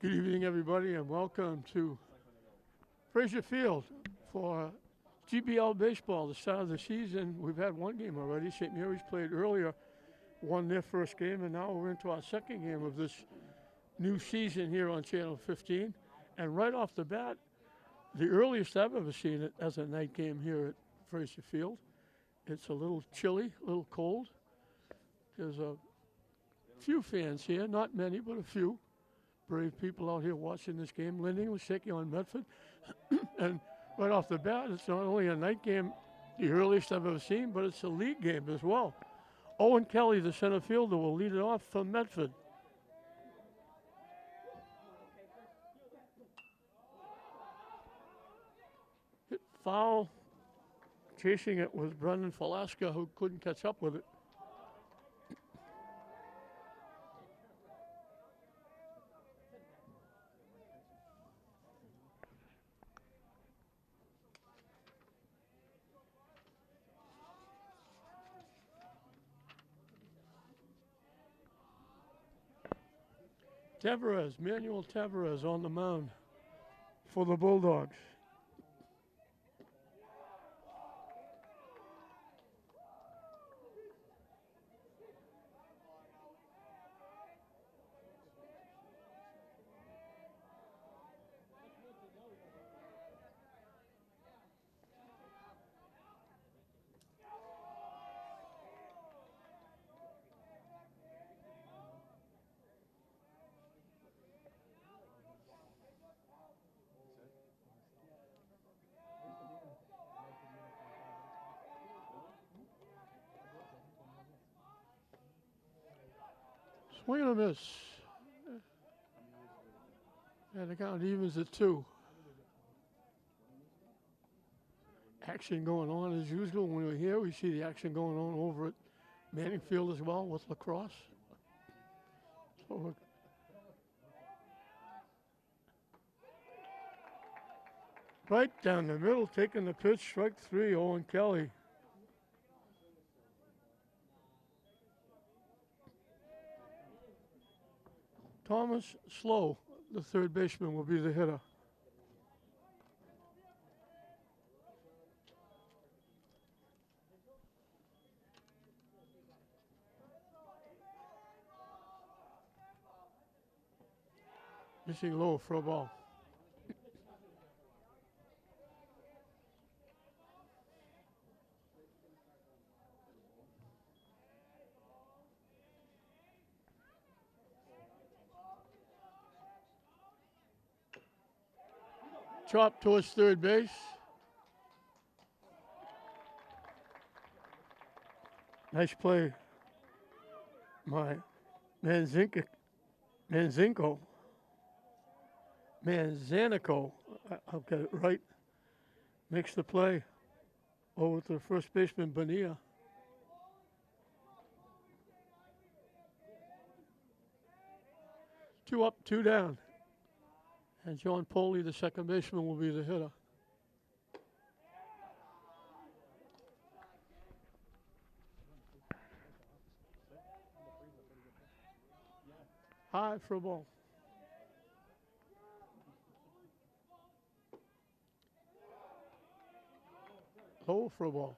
Good evening, everybody, and welcome to Frazier Field for GBL baseball. The start of the season, we've had one game already. St. Mary's played earlier, won their first game, and now we're into our second game of this new season here on Channel 15. And right off the bat, the earliest I've ever seen it as a night game here at Frazier Field. It's a little chilly, a little cold. There's a few fans here, not many, but a few. Brave people out here watching this game. Lynn was taking on Medford. And right off the bat, it's not only a night game, the earliest I've ever seen, but it's a league game as well. Owen Kelly, the center fielder, will lead it off for Medford. Hit foul. Chasing it was Brendan Falaska, who couldn't catch up with it. Manuel Tavares on the mound for the Bulldogs. Swing and a miss. And the count evens at 2. Action going on as usual. When we're here, we see the action going on over at Manning Field as well with lacrosse. So right down the middle, taking the pitch, strike 3, Owen Kelly. Thomas Slow, the third baseman, will be the hitter. Missing low for a ball. Chop towards third base. Nice play. My Manzanico. I'll get it right. Makes the play over to the first baseman, Bonilla. Two up, two down. And John Poley, the second baseman, will be the hitter. High for a ball. Low for a ball.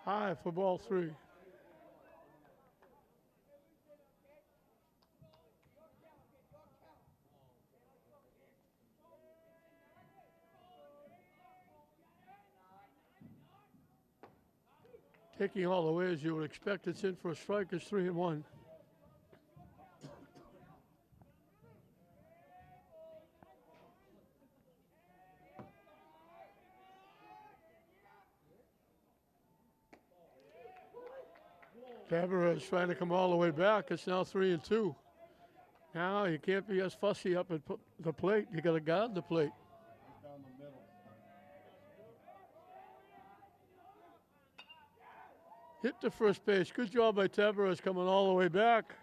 High for ball 3. Taking all the way as you would expect, it's in for a strike. It's 3-1. Tavares trying to come all the way back. It's now 3-2. Now you can't be as fussy up at the plate. You got to guard the plate. Hit to first base. Good job by Tavares coming all the way back.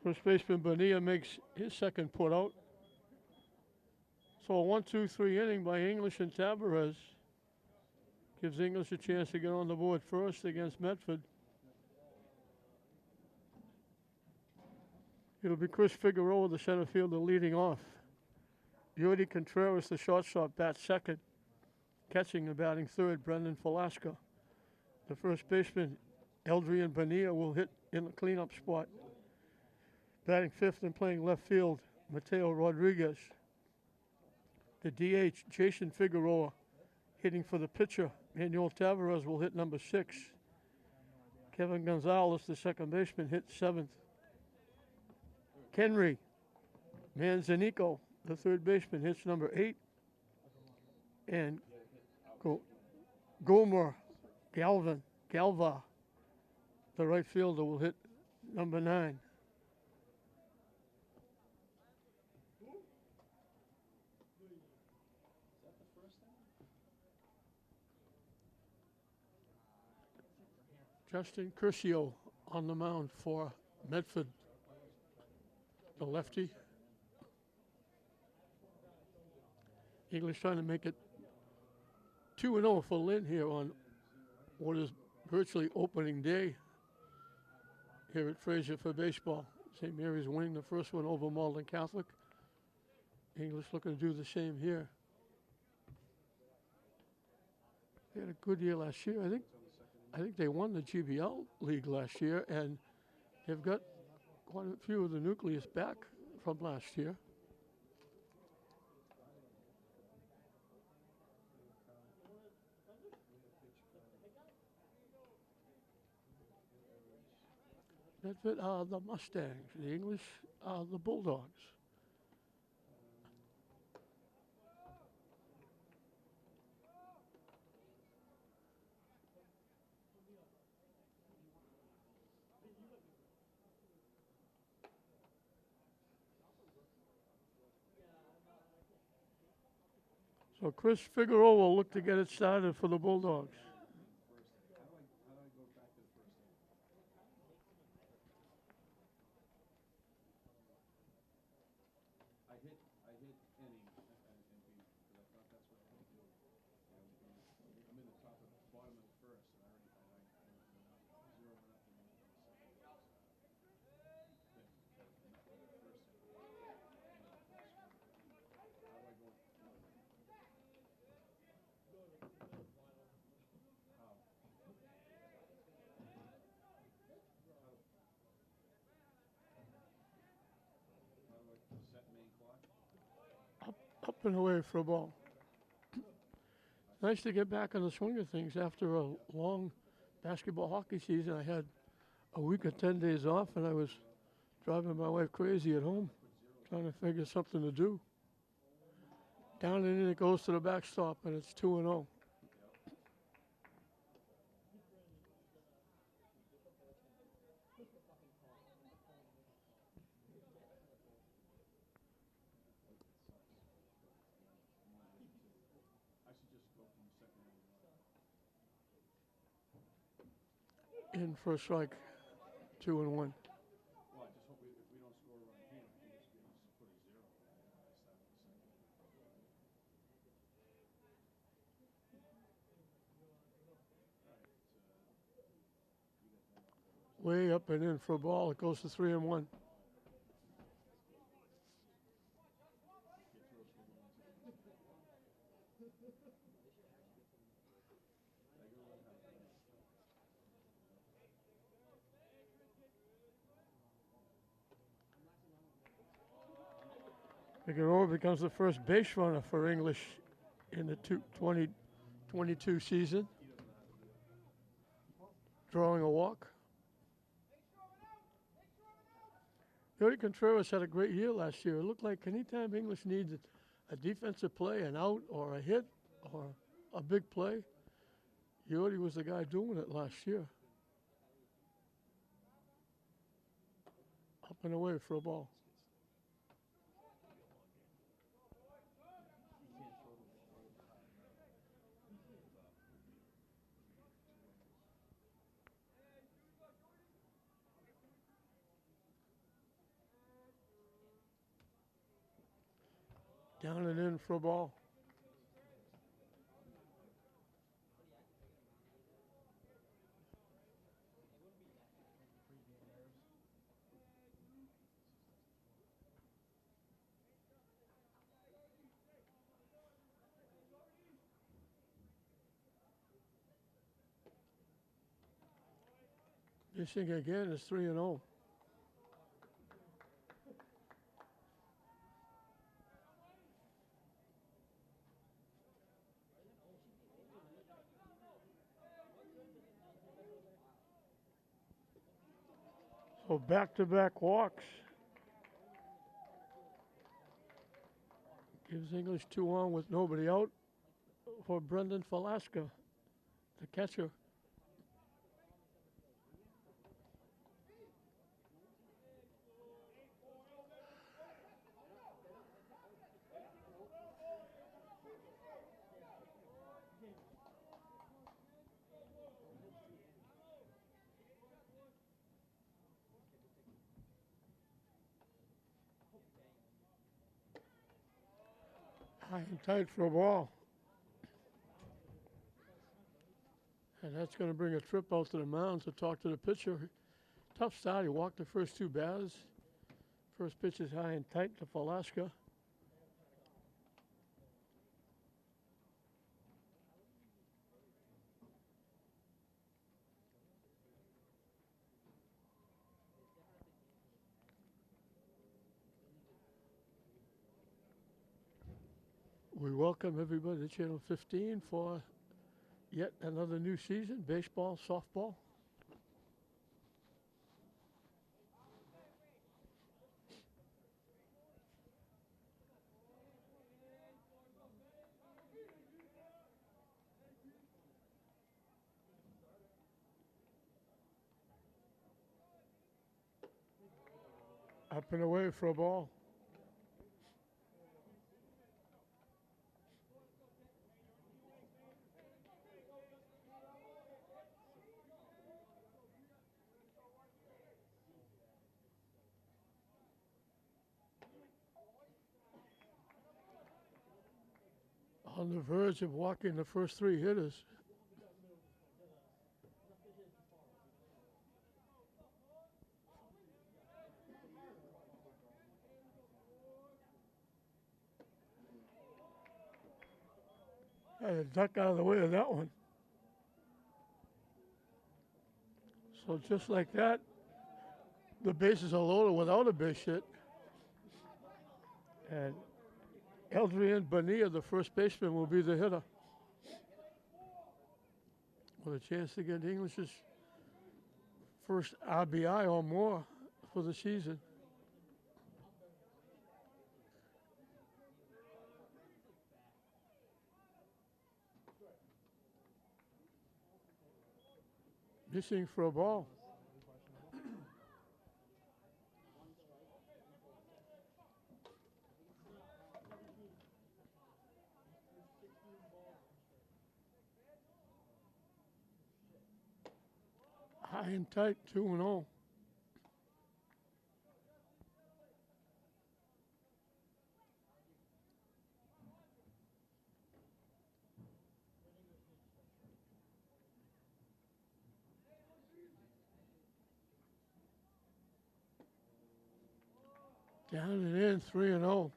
First baseman Bonilla makes his second put out. So a 1-2-3 inning by English and Tavares gives English a chance to get on the board first against Medford. It'll be Chris Figueroa, the center fielder, leading off. Yordi Contreras, the shortstop, bats second. Catching and batting third, Brendan Velasco. The first baseman, Eldrian Bonilla, will hit in the cleanup spot. Batting fifth and playing left field, Mateo Rodriguez. The DH, Jason Figueroa, hitting for the pitcher. Manuel Tavares will hit number 6. Kevin Gonzalez, the second baseman, hits 7th. Kenry Manzanico, the third baseman, hits number 8. And Gomer Galva, the right fielder, will hit number 9. Justin Curcio on the mound for Medford, the lefty. English trying to make it 2-0 for Lynn here on what is virtually opening day here at Fraser for baseball. St. Mary's winning the first one over Malden Catholic. English looking to do the same here. They had a good year last year. I think they won the GBL league last year, and they've got quite a few of the nucleus back from last year. Medford are the Mustangs. The English are the Bulldogs. So Chris Figueroa will look to get it started for the Bulldogs. Up and away for a ball. Nice to get back on the swing of things after a long basketball hockey season. I had a week or 10 days off, and I was driving my wife crazy at home, trying to figure something to do. Down and in it goes to the backstop, and it's 2-0. In for a strike, 2-1. Way up and in for a ball. It goes to 3-1. Figueroa becomes the first base runner for English in the 2022 season, drawing a walk. Yordi Contreras had a great year last year. It looked like anytime English needs a defensive play, an out or a hit or a big play, Yordi was the guy doing it last year. Up and away for a ball. Down and in for a ball. This thing again is 3-0. So back-to-back walks. Gives English 2 on with nobody out for Brendan Falaska, the catcher. High and tight for a ball. And that's going to bring a trip out to the mound to talk to the pitcher. Tough start. He walked the first 2 batters. First pitch is high and tight to Falaska. We welcome everybody to Channel 15 for yet another new season, baseball, softball. Up and away for a ball. On the verge of walking the first 3 hitters. Had a duck out of the way of that one. So just like that, the bases are loaded without a base hit. And Adrian Bonilla, the first baseman, will be the hitter. With a chance to get English's first RBI or more for the season. Missing for a ball. High and tight, 2-0. Down and in, 3-0.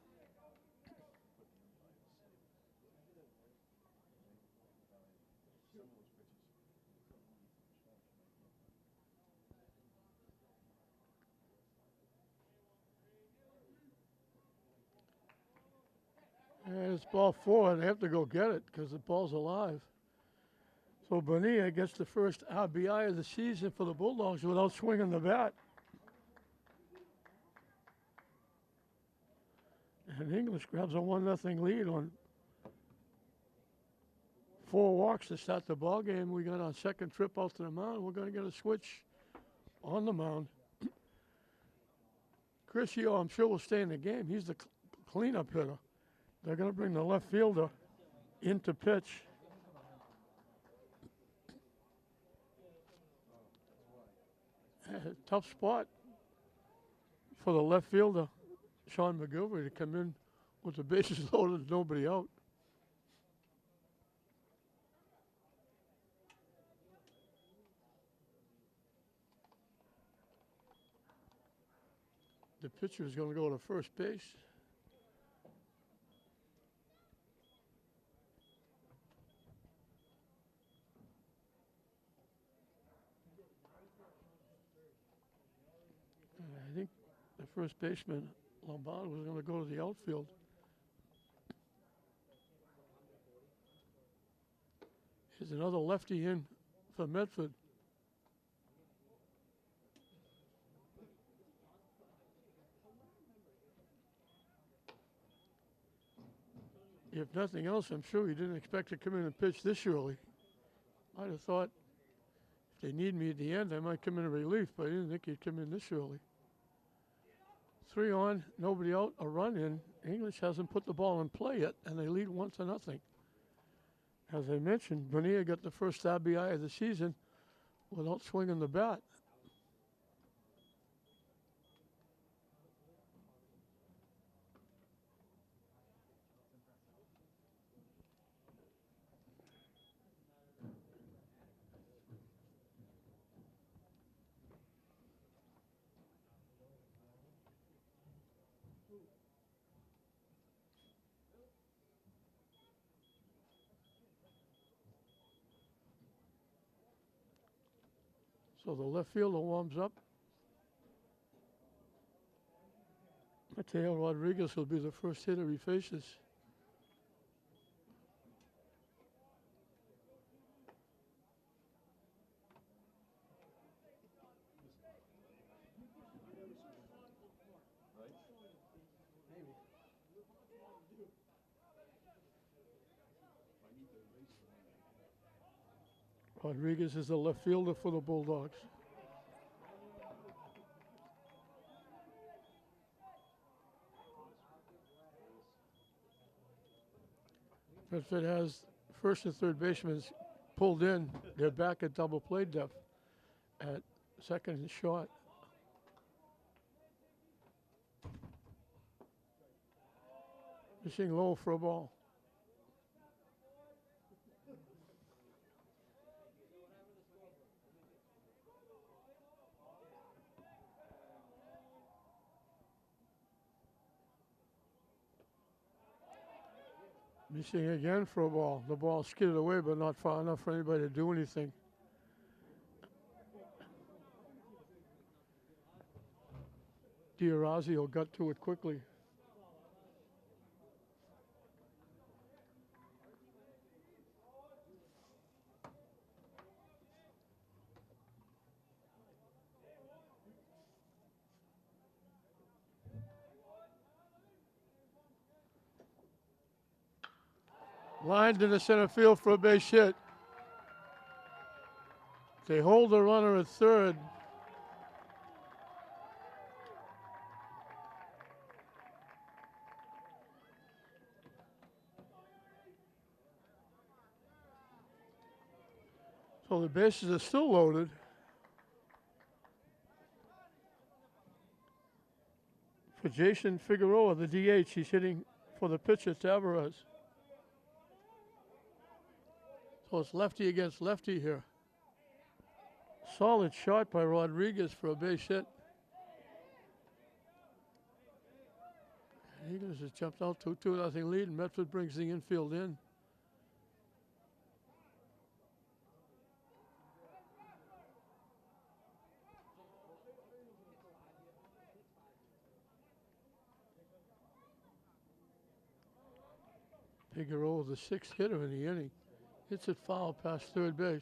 And it's ball 4, and they have to go get it because the ball's alive. So Bonilla gets the first RBI of the season for the Bulldogs without swinging the bat. And English grabs a 1-0 lead on 4 walks to start the ball game. We got our second trip out to the mound. We're going to get a switch on the mound. Chris Yeo, I'm sure, will stay in the game. He's the cleanup hitter. They're going to bring the left fielder into pitch. Tough spot for the left fielder, Sean McGilvery, to come in with the bases loaded, nobody out. The pitcher is going to go to first base. And I think the first baseman, Lombard, was going to go to the outfield. Here's another lefty in for Medford. If nothing else, I'm sure he didn't expect to come in and pitch this early. I'd have thought if they need me at the end, I might come in in relief, but I didn't think he'd come in this early. 3 on, nobody out, a run in. English hasn't put the ball in play yet, and they lead 1-0. As I mentioned, Bonilla got the first RBI of the season without swinging the bat. So the left fielder warms up. Mateo Rodriguez will be the first hitter he faces. Rodriguez is the left fielder for the Bulldogs. Medford has first and third basemen pulled in. They're back at double play depth at second and short. Fishing low for a ball. Missing again for a ball. The ball skidded away, but not far enough for anybody to do anything. D'Orazio got to it quickly. Lined into center field for a base hit. They hold the runner at third. So the bases are still loaded. For Jason Figueroa, the DH, he's hitting for the pitcher, Tavares. So it's lefty against lefty here. Solid shot by Rodriguez for a base hit. Eagles has jumped out to 2-0 lead, and Medford brings the infield in. Figueroa, the sixth hitter in the inning. Hits it foul past third base.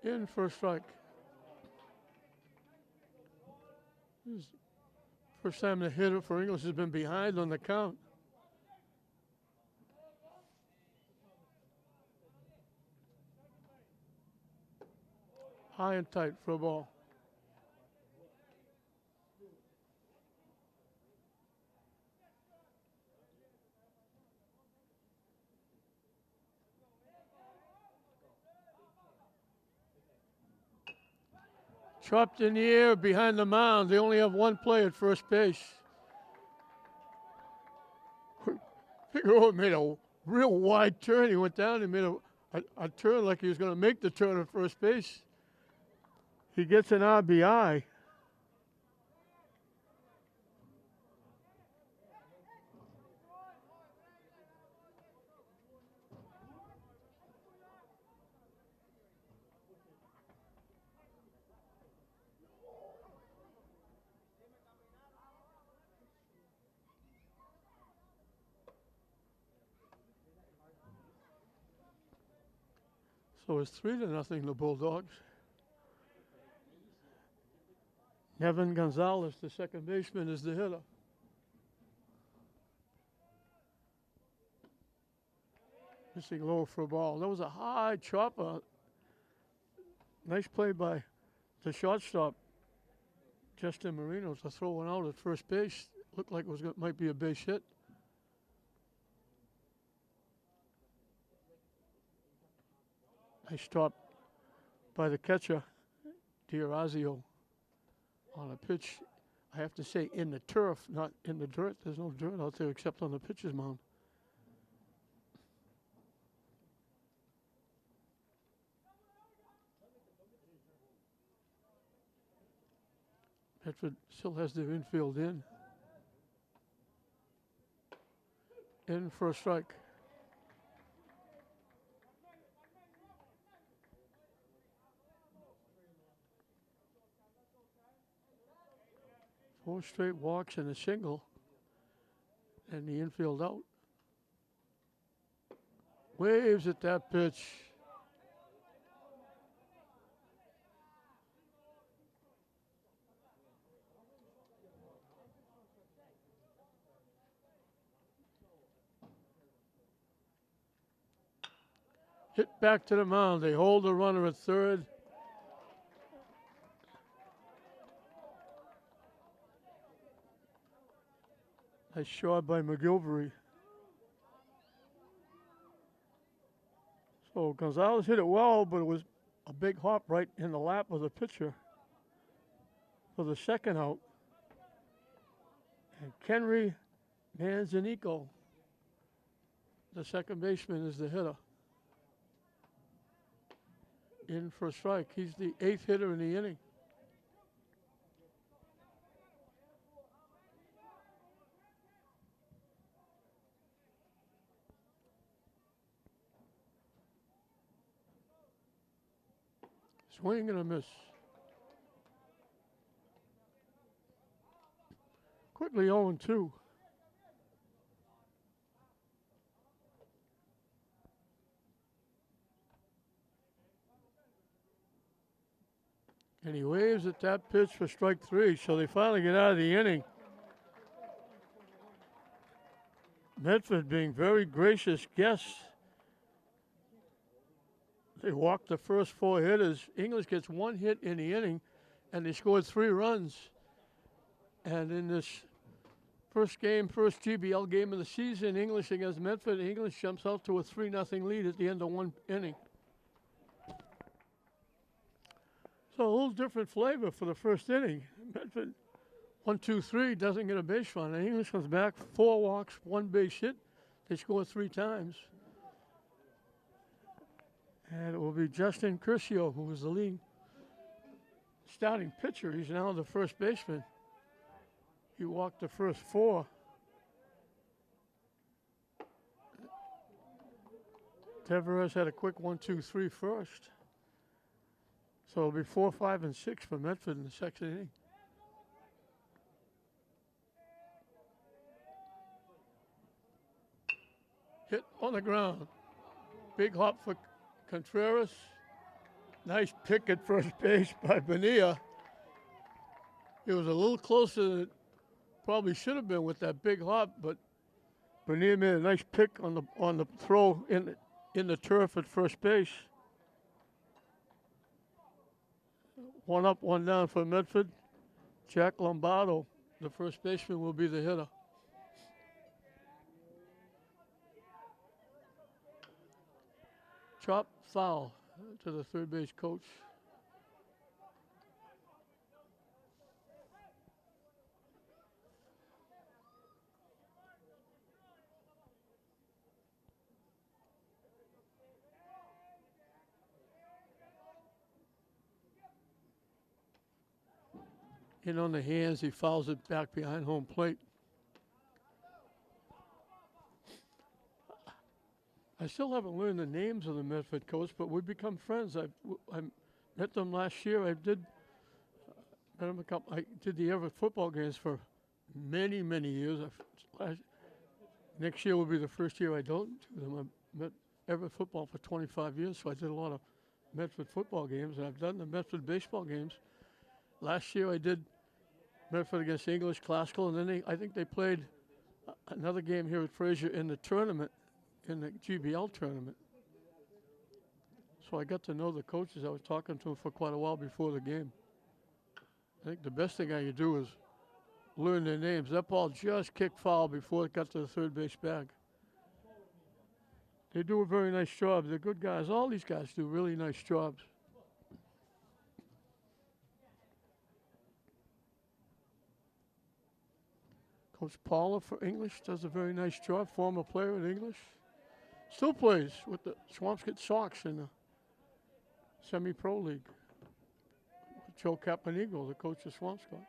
In for a strike. This is the first time the hitter for English has been behind on the count. High and tight for a ball. Chopped in the air behind the mound. They only have one player at first base. Figueroa made a real wide turn. He went down and made a turn like he was going to make the turn at first base. He gets an RBI. So it's 3-0, the Bulldogs. Nevin Gonzalez, the second baseman, is the hitter. Missing low for a ball. That was a high chopper. Nice play by the shortstop, Justin Marino, to throw one out at first base. Looked like it might be a base hit. Nice stop by the catcher, D'Orazio, on a pitch, I have to say, in the turf, not in the dirt. There's no dirt out there except on the pitcher's mound. Medford still has their infield in. In for a strike. Four straight walks and a single. And the infield out. Waves at that pitch. Hit back to the mound. They hold the runner at third. Nice shot by McGilvery. So Gonzalez hit it well, but it was a big hop right in the lap of the pitcher for the second out. And Kenry Manzanico, the second baseman, is the hitter. In for a strike. He's the 8th hitter in the inning. Swing and a miss. Quickly 0-2. And he waves at that pitch for strike 3, so they finally get out of the inning. Medford being very gracious guests. They walked the first 4 hitters. English gets 1 hit in the inning, and they scored 3 runs. And in this first GBL game of the season, English against Medford, English jumps out to a 3-0 lead at the end of 1 inning. So a little different flavor for the first inning. Medford 1-2-3 doesn't get a base run. And English comes back, 4 walks, 1 base hit. They score 3 times. And it will be Justin Curcio, who was the lead starting pitcher. He's now the first baseman. He walked the first 4. Tavares had a quick 1-2-3 first. So it'll be 4, 5, and 6 for Medford in the second inning. Hit on the ground. Big hop for Contreras. Nice pick at first base by Bonilla. It was a little closer than it probably should have been with that big hop, but Bonilla made a nice pick on the throw in the turf at first base. 1 up, 1 down for Medford. Jack Lombardo, the first baseman, will be the hitter. Chop foul to the third base coach. in on the hands. He fouls it back behind home plate. I still haven't learned the names of the Medford coach, but we've become friends. I met them last year. I did the Everett football games for many, many years. Next year will be the first year I don't do them. I met Everett football for 25 years, so I did a lot of Medford football games, and I've done the Medford baseball games. Last year I did Medford against English Classical, and then I think they played another game here at Fraser in the tournament, in the GBL tournament. So I got to know the coaches. I was talking to them for quite a while before the game. I think the best thing I could do is learn their names. That ball just kicked foul before it got to the third base bag. They do a very nice job. They're good guys. All these guys do really nice jobs. Coach Paula for English does a very nice job. Former player in English. Still plays with the Swampscott Sox in the semi-pro league. Joe Caponigo, the coach of Swampscott.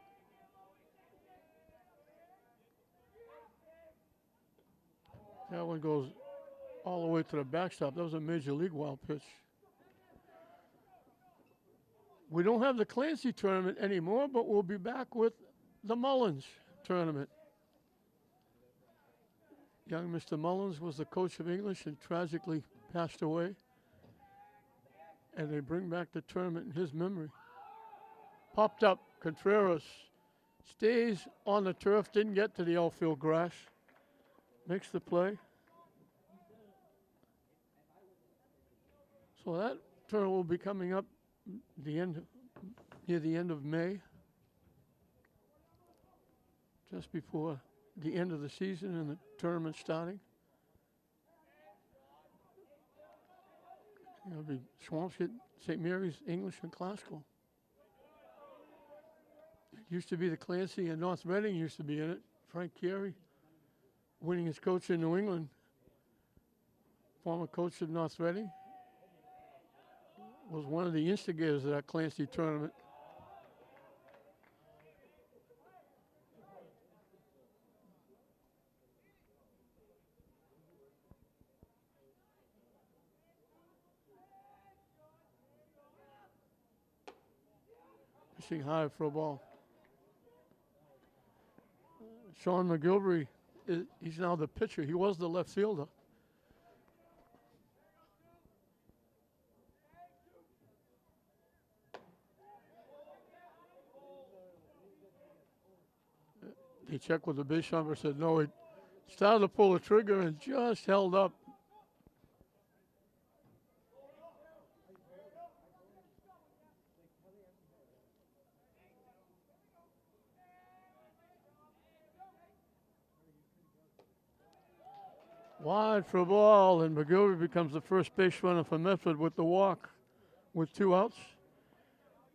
That one goes all the way to the backstop. That was a major league wild pitch. We don't have the Clancy tournament anymore, but we'll be back with the Mullins tournament. Young Mr. Mullins was the coach of English and tragically passed away. And they bring back the tournament in his memory. Popped up, Contreras stays on the turf, didn't get to the outfield grass. Makes the play. So that tournament will be coming up near the end of May. Just before the end of the season and the tournament starting. It'll be Swampscott, St. Mary's, English, and Classical. It used to be the Clancy, and North Reading used to be in it. Frank Carey, winning his coach in New England, former coach of North Reading, was one of the instigators of that Clancy tournament. Pitching high for a ball. Sean McGilvery, he's now the pitcher. He was the left fielder. He checked with the base jumper, said no. He started to pull the trigger and just held up. Wide for a ball, and McGilvery becomes the first base runner for Medford with the walk with 2 outs.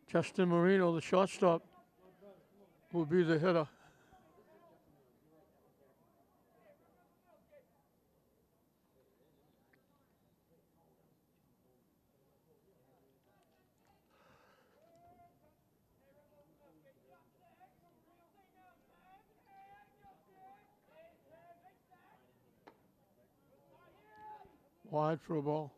Justin Marino, the shortstop, will be the hitter. Wide for a ball.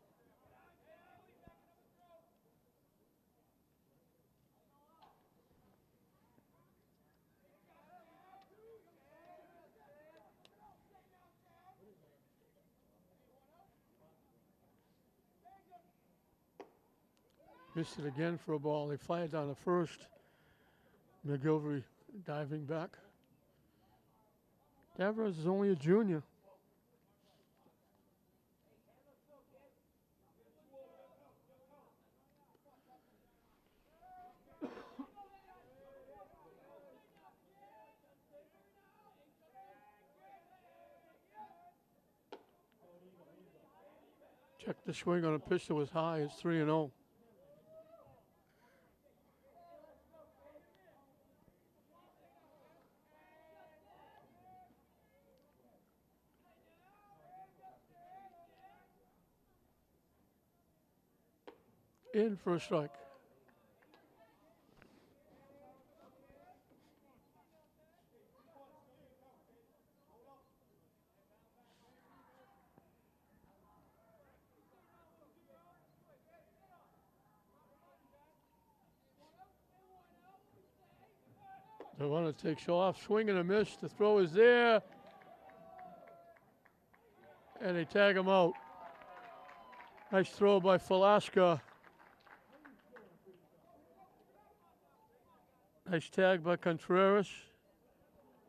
Missed it again for a ball. They fired down the first. McGilvery diving back. Davros is only a junior. Check the swing on a pitch that was high. It's 3-0. In for a strike. The runner takes off, swing and a miss. The throw is there. And they tag him out. Nice throw by Falaska. Nice tag by Contreras.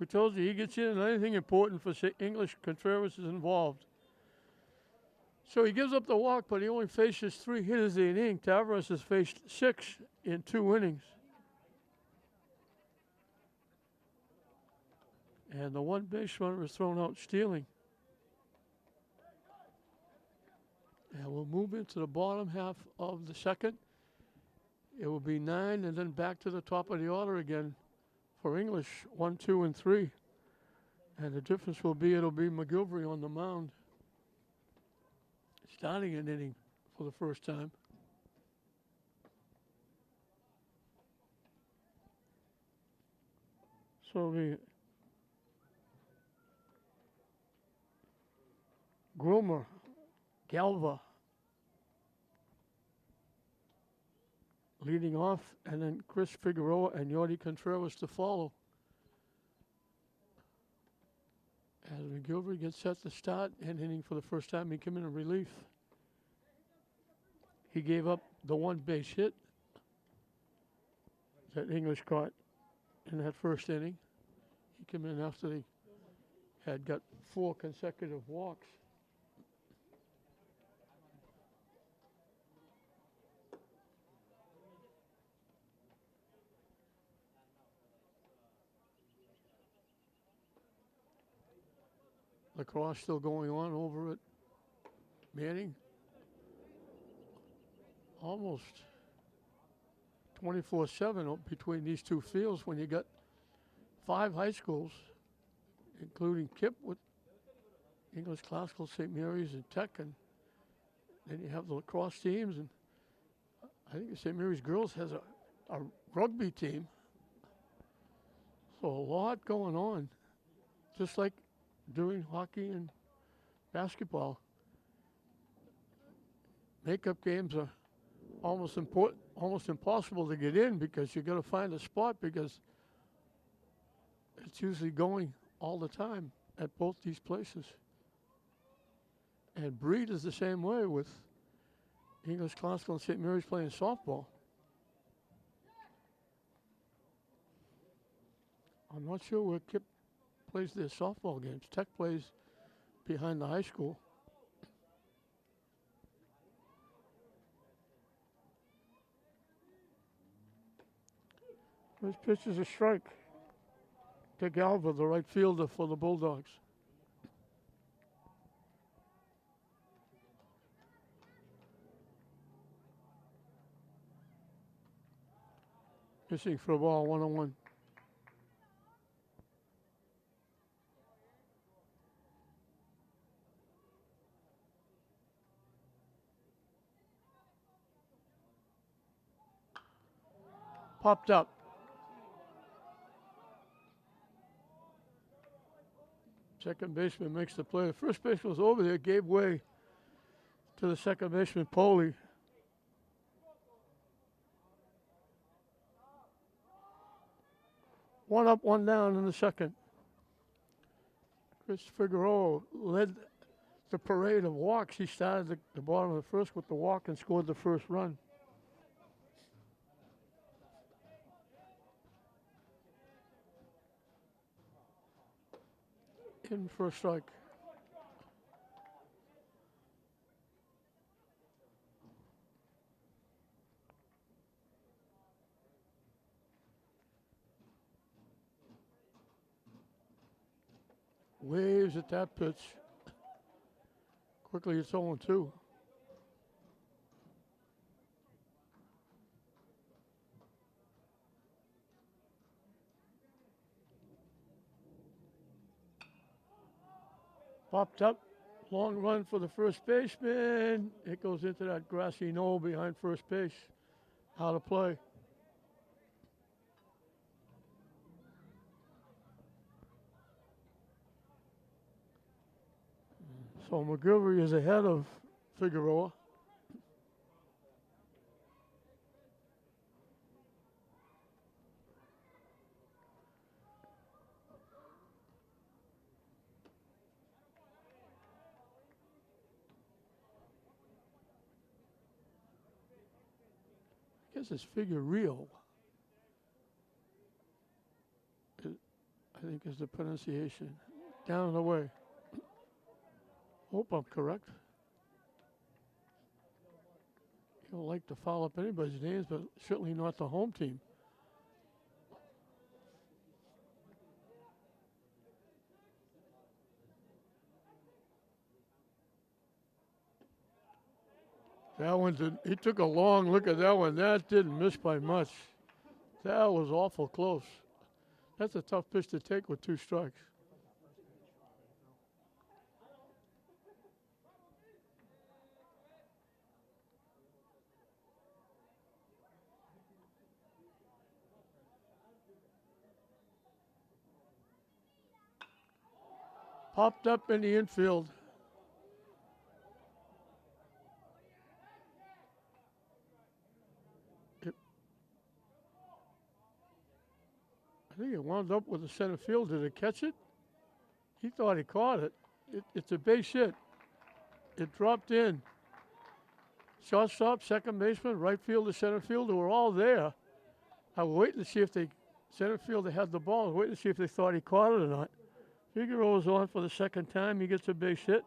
We told you he gets in on anything important for English. Contreras is involved. So he gives up the walk, but he only faces 3 hitters in the inning. Tavares has faced 6 in 2 innings. And the one base runner is thrown out stealing. And we'll move into the bottom half of the second. It will be 9 and then back to the top of the order again for English, 1, 2, and 3. And the difference will be it'll be McGilvery on the mound, starting an inning for the first time. So the Groomer, Galva leading off, and then Chris Figueroa and Yordi Contreras to follow. As McGilvery gets set to start an inning for the first time, he came in relief. He gave up the 1 base hit that English caught in that first inning. He came in after they had got 4 consecutive walks. Lacrosse still going on over at Manning. Almost 24/7 between these 2 fields when you got 5 high schools, including Kip with English Classical, St. Mary's, and Tech, and then you have the lacrosse teams, and I think the St. Mary's girls has a rugby team. So a lot going on, just like during hockey and basketball. Makeup games are almost impossible to get in because you got to find a spot because it's usually going all the time at both these places. And Breed is the same way with English Classical and St. Mary's playing softball. I'm not sure where Kip plays their softball games. Tech plays behind the high school. This pitch is a strike to Galva, the right fielder for the Bulldogs. Missing for a ball, 1-1. Popped up. Second baseman makes the play. The first baseman was over there, gave way to the second baseman, Poley. One up, one down in the second. Chris Figueroa led the parade of walks. He started the bottom of the first with the walk and scored the first run. In for a strike. Waves at that pitch. Quickly it's 0-2. Popped up, long run for the first baseman. It goes into that grassy knoll behind first base. Out of play. So McGilvery is ahead of Figueroa. guess it's Figueroa. I think is the pronunciation. Down and away. Hope I'm correct. You don't like to follow up anybody's names, but certainly not the home team. That one did. He took a long look at that one. That didn't miss by much. That was awful close. That's a tough pitch to take with 2 strikes. Popped up in the infield. I think it wound up with the center field. Did it catch it? He thought he caught it. It's a base hit. It dropped in. Shortstop, second baseman, right fielder, center fielder were all there. I was waiting to see if the center fielder had the ball. I was waiting to see if they thought he caught it or not. Figueroa's on for the second time. He gets a base hit.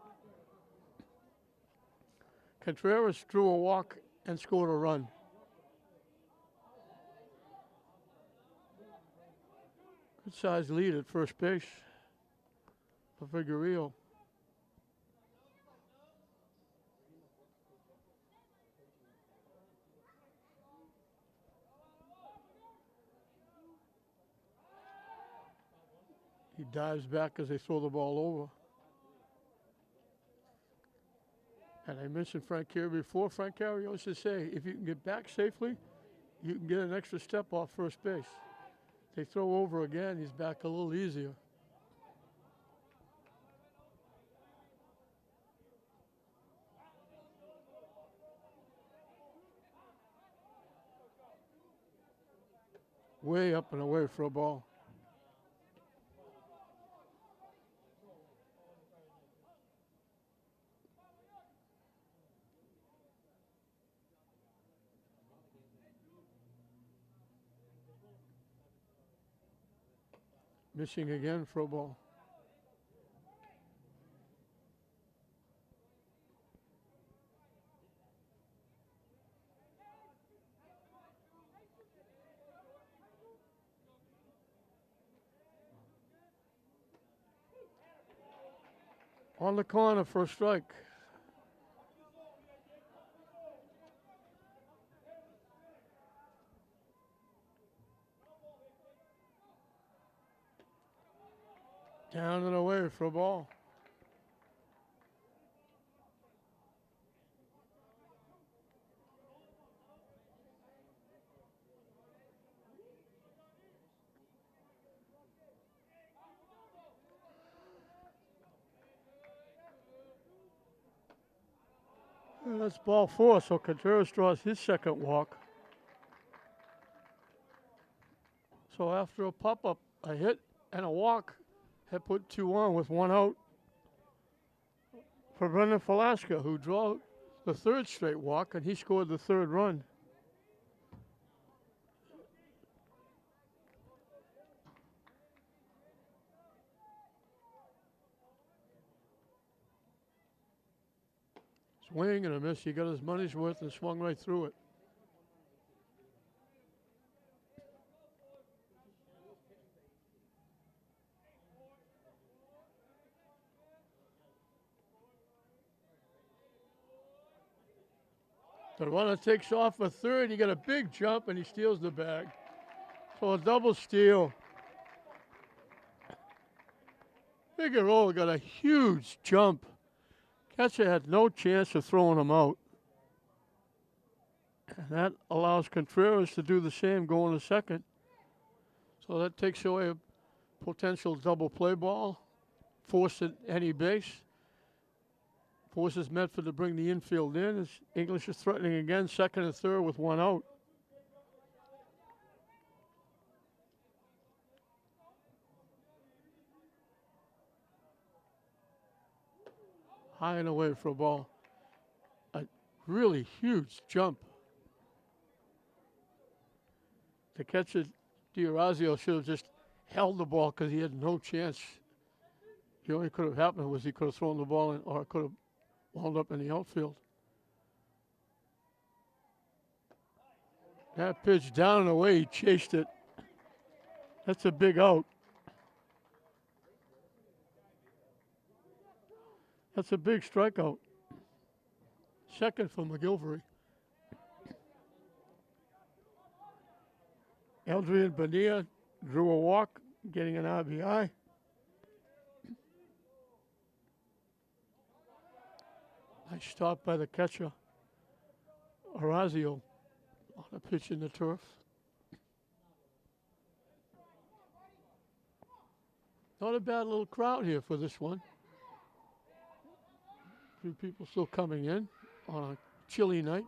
Contreras drew a walk and scored a run. Good sized lead at first base for Figueroa. He dives back as they throw the ball over. And I mentioned Frank Carey before. Frank Carey used to say, if you can get back safely, you can get an extra step off first base. They throw over again, he's back a little easier. Way up and away for a ball. Missing again for a ball. On the corner for a strike. Down and away for a ball. And that's ball 4, so Contreras draws his second walk. So after a pop-up, a hit, and a walk, had put 2 on with 1 out for Brendan Velasquez, who drew the 3rd straight walk, and he scored the 3rd run. Swing and a miss. He got his money's worth and swung right through it. The runner takes off for 3rd. He got a big jump and he steals the bag. So a double steal. Figueroa got a huge jump. Catcher had no chance of throwing him out. And that allows Contreras to do the same going to second. So that takes away a potential double play ball. Forced any base. Forces Medford to bring the infield in. As English is threatening again, second and third with 1 out. High and away for a ball. A really huge jump. The catcher, D'Orazio, should have just held the ball because he had no chance. The only could have happened was he could have thrown the ball in, or it could have wound up in the outfield. That pitch down and away, he chased it. That's a big out. That's a big strikeout. Second for McGilvery. Adrian Bonilla drew a walk, getting an RBI. Nice stop by the catcher, Orazio, on a pitch in the turf. Not a bad little crowd here for this one. A few people still coming in on a chilly night.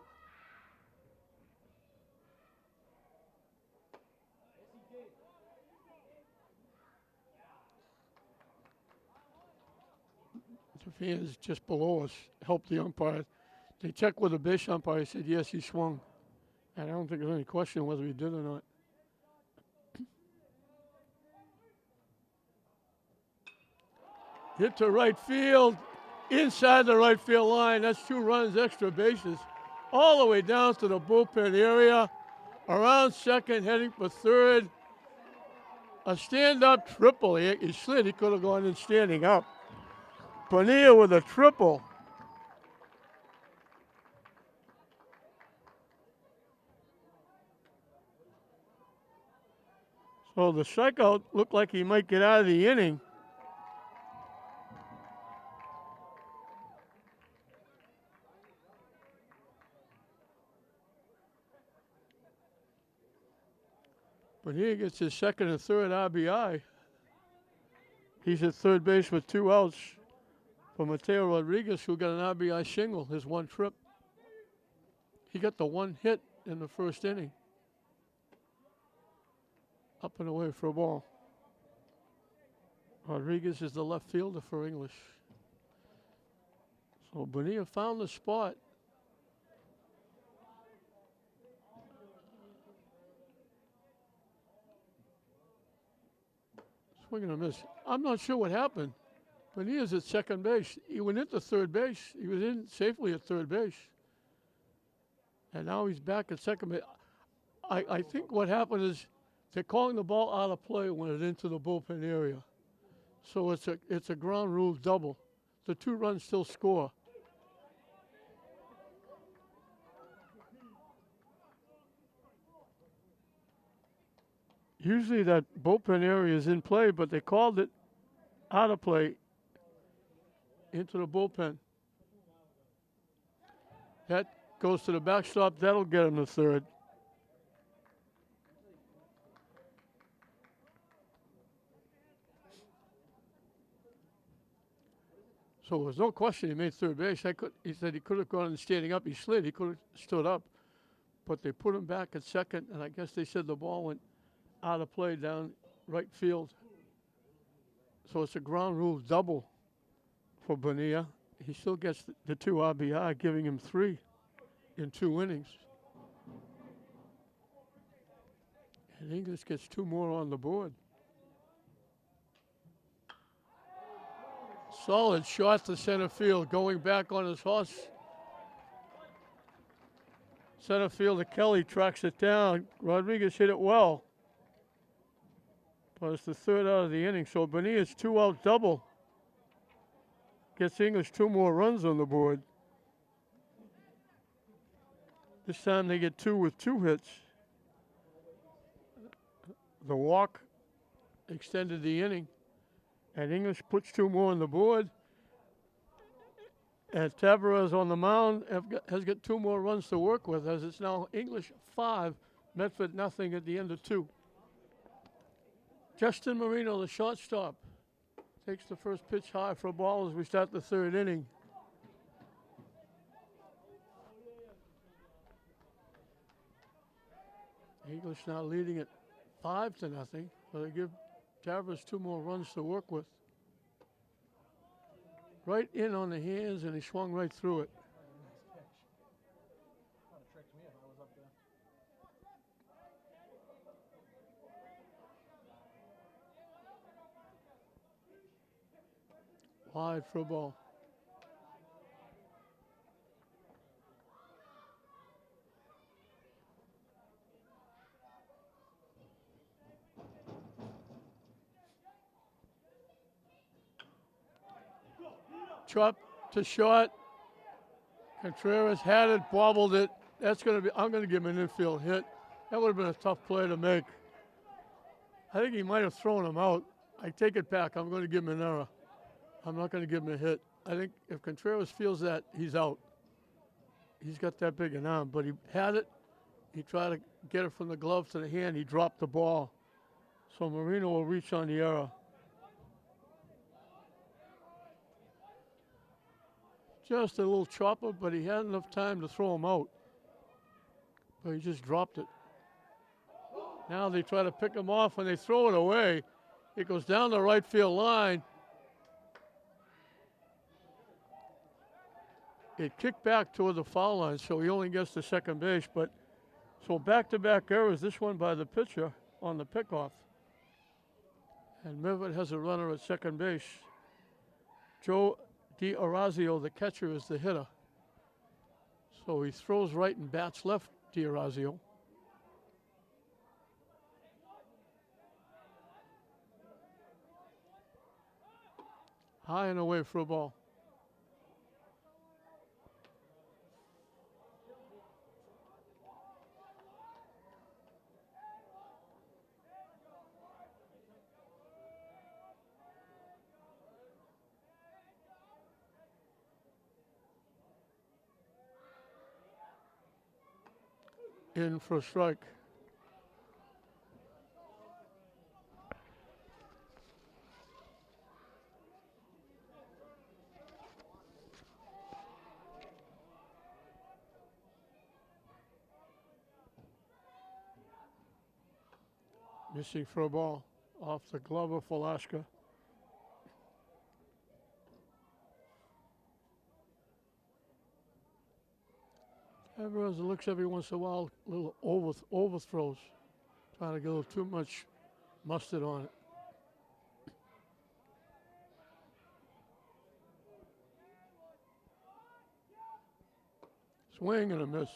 The fans just below us helped the umpire. They checked with the base umpire. He said, yes, he swung. And I don't think there's any question whether he did or not. Hit to right field, inside the right field line. That's 2 runs, extra bases, all the way down to the bullpen area. Around second, heading for third. A stand-up triple. He slid. He could have gone in standing up. Bonilla with a triple. So the strikeout looked like he might get out of the inning. Bonilla gets his second and third RBI. He's at third base with 2 outs for Mateo Rodriguez, who got an RBI single, his 1 trip. He got the 1 hit in the first inning. Up and away for a ball. Rodriguez is the left fielder for English. So Bonilla found the spot. Swing and a miss. I'm not sure what happened. Bonilla's at second base. He went into third base. He was in safely at third base. And now he's back at second base. I think what happened is they're calling the ball out of play when it's into the bullpen area. So it's a ground rule double. The 2 runs still score. Usually that bullpen area is in play, but they called it out of play into the bullpen. That goes to the backstop. That'll get him to third. So there's no question he made third base. He said he could have gone standing up. He slid. He could have stood up. But they put him back at second, and I guess they said the ball went out of play down right field. So it's a ground rule double for Bonilla. He still gets the 2 RBI, giving him 3 in 2 innings. And English gets 2 more on the board. Solid shot to center field, going back on his horse. Center fielder Kelly tracks it down. Rodriguez hit it well. But it's the 3rd out of the inning, so Bonilla's 2-out double gets English 2 more runs on the board. This time they get 2 with 2 hits. The walk extended the inning, and English puts 2 more on the board. And Tavares on the mound has got 2 more runs to work with, as it's now English 5, Medford nothing at the end of 2. Justin Marino, the shortstop, takes the first pitch high for a ball as we start the 3rd inning. English now leading it 5-0, but they give Tavares 2 more runs to work with. Right in on the hands, and he swung right through it. Wide for a ball. Chop to short. Contreras had it, bobbled it. That's going to be, I'm going to give him an infield hit. That would have been a tough play to make. I think he might have thrown him out. I take it back. I'm going to give him an error. I'm not going to give him a hit. I think if Contreras feels that, he's out. He's got that big an arm, but he had it. He tried to get it from the glove to the hand. He dropped the ball. So Marino will reach on the error. Just a little chopper, but he had enough time to throw him out. But he just dropped it. Now they try to pick him off and they throw it away. It goes down the right field line. It kicked back toward the foul line, so he only gets to second base. But so back-to-back errors, this one by the pitcher on the pickoff. And Medford has a runner at second base. Joe D'Orazio, the catcher, is the hitter. So he throws right and bats left, D'Orazio. High and away for a ball. In for a strike. Missing for a ball off the glove of Falaska. Alvarez looks every once in a while, little overthrows, trying to get a little too much mustard on it. Swing and a miss.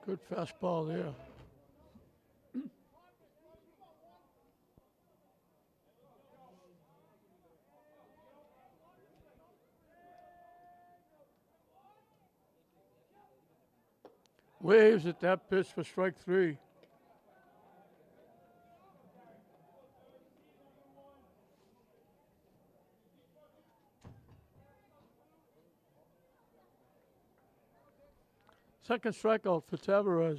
Good fastball there. Waves at that pitch for strike three. Second strikeout for Tavares.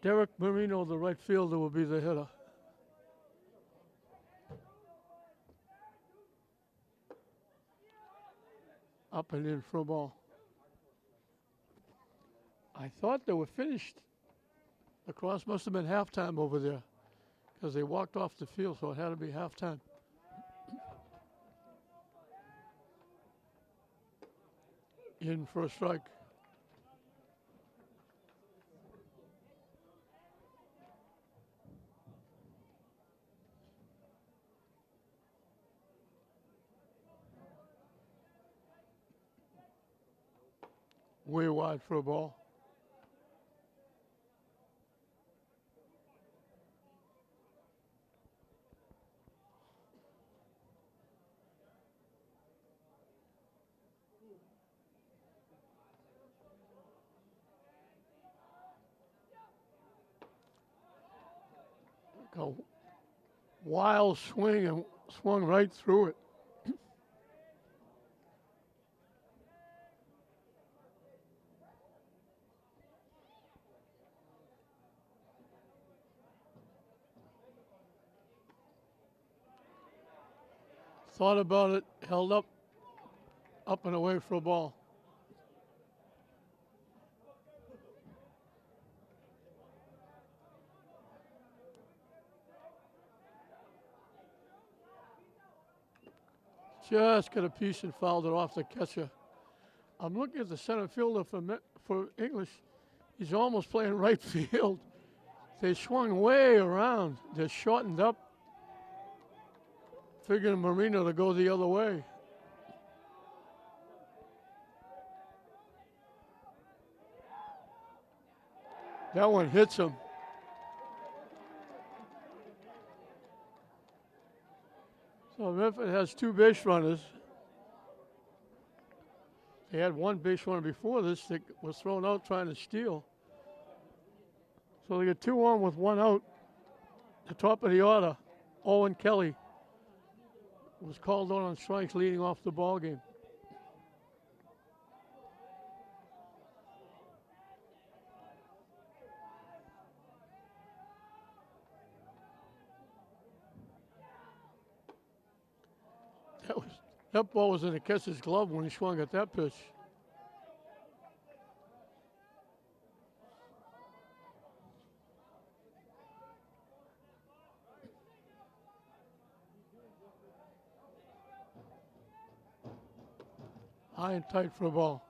Derek Marino, the right fielder, will be the hitter. Up and in for a ball. I thought they were finished. The cross must have been halftime over there because they walked off the field, so it had to be halftime. In for a strike. Way wide for a ball. A wild swing and swung right through it. Thought about it, held up and away for a ball. Just got a piece and fouled it off the catcher. I'm looking at the center fielder for English. He's almost playing right field. They swung way around. They're shortened up. figuring Marino to go the other way. That one hits him. So Medford has 2 base runners. They had 1 base runner before this that was thrown out trying to steal. So they get 2 on with 1 out. The top of the order, Owen Kelly was called on strikes leading off the ball game. That ball was in the catcher's glove when he swung at that pitch. High and tight for a ball.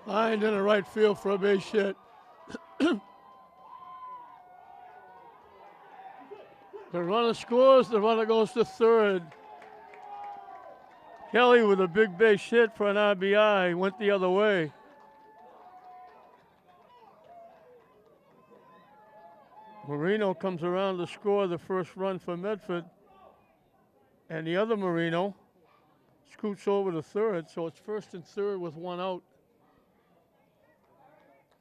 Lined in the right field for a base hit. The runner scores, the runner goes to third. Kelly with a big base hit for an RBI, went the other way. Marino comes around to score the first run for Medford. And the other Marino scoots over to third, so it's first and third with 1 out.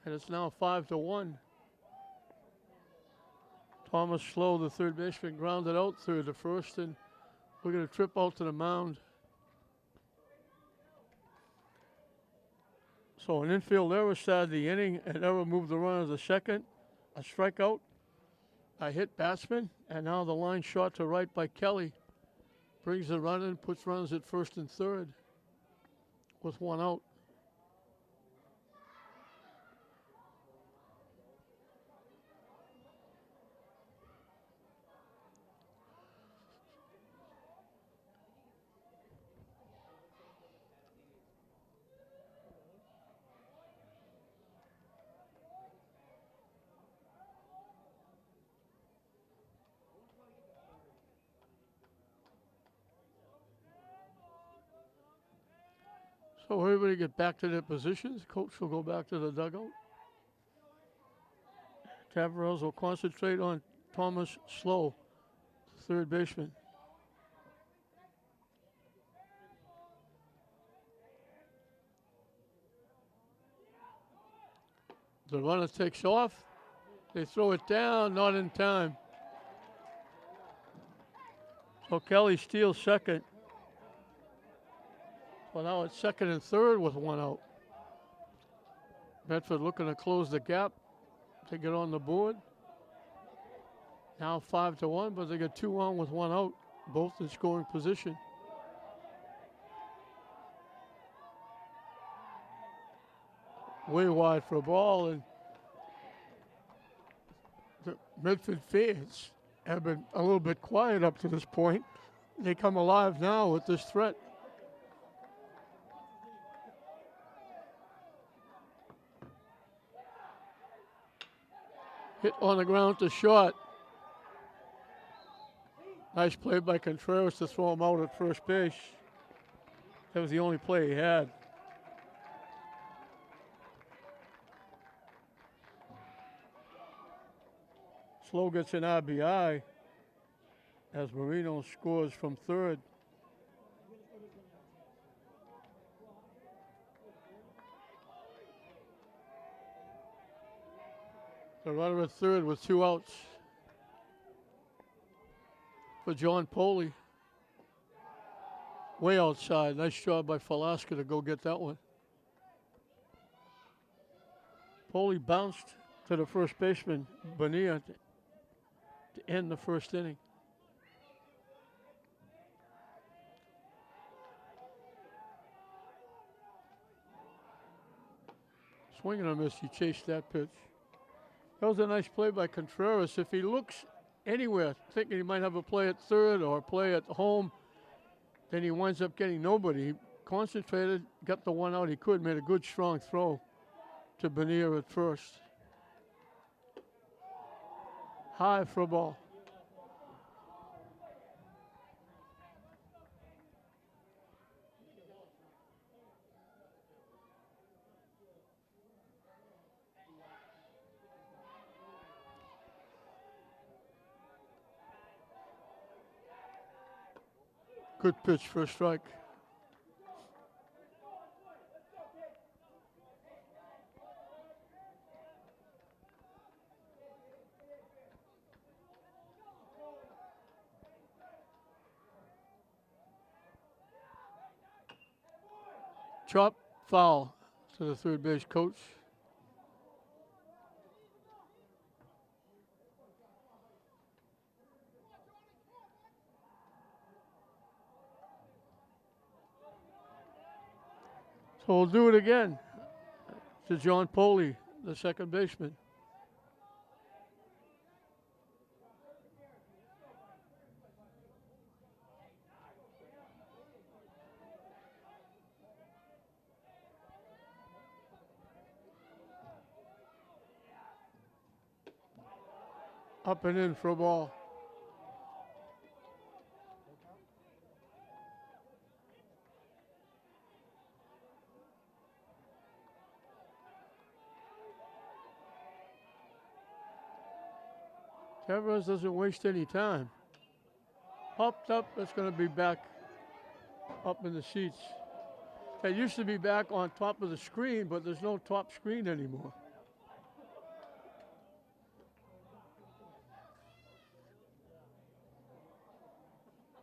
And it's now 5-1. Thomas Slow, the third baseman, grounded out third to first, and we're going to trip out to the mound. So an infield error started the inning. An error moved the runner to second. A strikeout. A hit batsman. And now the line shot to right by Kelly. Brings the run in, puts runners at first and third with 1 out. So everybody get back to their positions. Coach will go back to the dugout. Tavares will concentrate on Thomas Slow, third baseman. The runner takes off. They throw it down, not in time. So Kelly steals second. Well, now it's second and third with 1 out. Medford looking to close the gap to get on the board. Now 5-1, but they got 2 on with 1 out, both in scoring position. Way wide for a ball, and the Medford fans have been a little bit quiet up to this point. They come alive now with this threat. Hit on the ground to short. Nice play by Contreras to throw him out at first base. That was the only play he had. Slow gets an RBI as Marino scores from third. The runner at third with 2 outs for John Poley. Way outside. Nice job by Falaska to go get that one. Poley bounced to the first baseman, Bonilla, to end the first inning. Swing and a miss. He chased that pitch. That was a nice play by Contreras. If he looks anywhere, thinking he might have a play at third or a play at home. Then he winds up getting nobody. He concentrated, got the one out he could, made a good strong throw to Benier at first. High for a ball. Good pitch for a strike. Chop, foul to the third base coach. So we'll do it again to John Poley, the second baseman. Up and in for a ball. Tavares doesn't waste any time. Popped up, that's going to be back up in the seats. It used to be back on top of the screen, but there's no top screen anymore.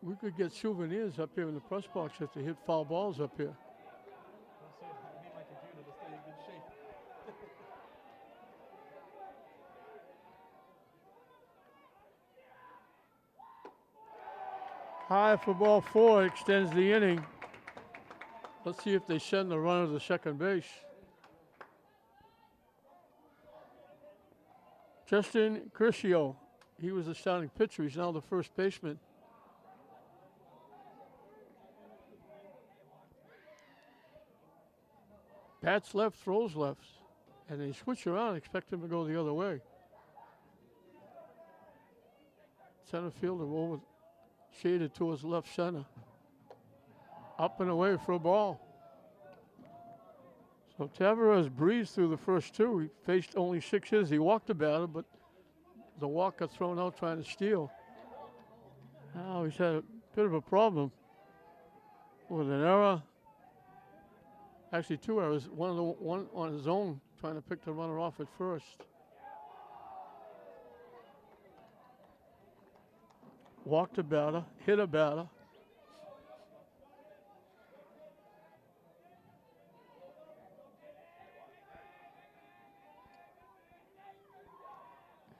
We could get souvenirs up here in the press box if they hit foul balls up here. High for ball 4, extends the inning. Let's see if they send the runner to second base. Justin Curcio, he was the starting pitcher. He's now the first baseman. Bats left, throws left. And they switch around, expect him to go the other way. Center fielder over, shaded towards left center. Up and away for a ball. So Tavares breezed through the first two. He faced only 6 hits. He walked the batter, but the walk got thrown out trying to steal. Now he's had a bit of a problem with an error. Actually, 2 errors. One on his own, trying to pick the runner off at first. Walked a batter, hit a batter.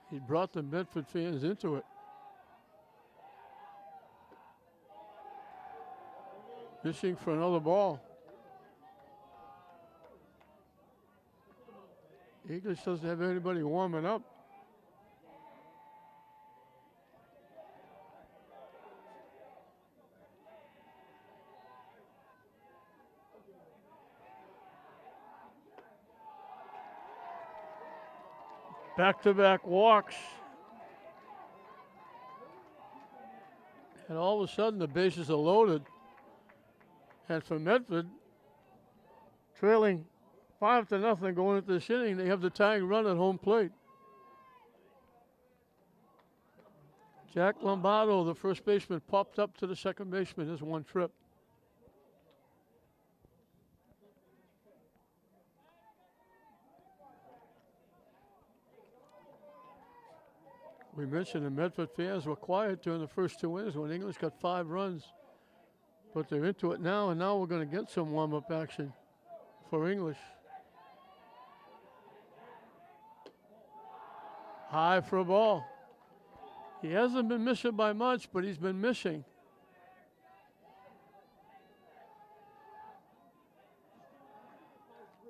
He brought the Medford fans into it. Fishing for another ball. English doesn't have anybody warming up. Back-to-back walks. And all of a sudden the bases are loaded. And for Medford, trailing 5-0 going into this inning, they have the tying run at home plate. Jack Lombardo, the first baseman, popped up to the second baseman. His one trip. We mentioned the Medford fans were quiet during the first 2 innings when English got 5 runs. But they're into it now, and now we're going to get some warm-up action for English. High for a ball. He hasn't been missing by much, but he's been missing.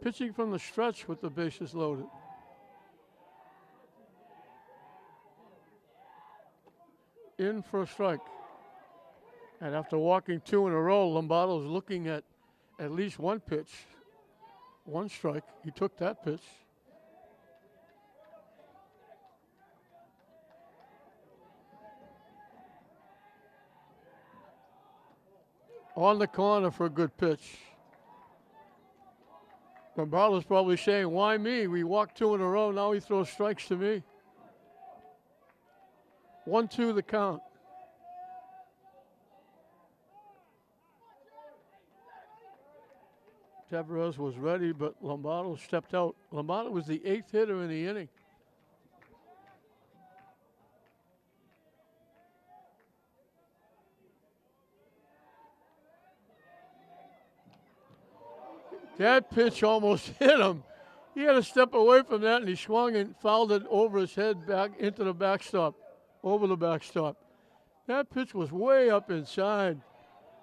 Pitching from the stretch with the bases loaded. in for a strike. And after walking 2 in a row, Lombardo's looking at least one pitch, one strike. He took that pitch. On the corner for a good pitch. Lombardo's probably saying, why me? We walked 2 in a row, now he throws strikes to me. 1-2 the count. Tavares was ready, but Lombardo stepped out. Lombardo was the 8th hitter in the inning. That pitch almost hit him. He had to step away from that, and he swung and fouled it over his head back into the backstop, over the backstop. That pitch was way up inside.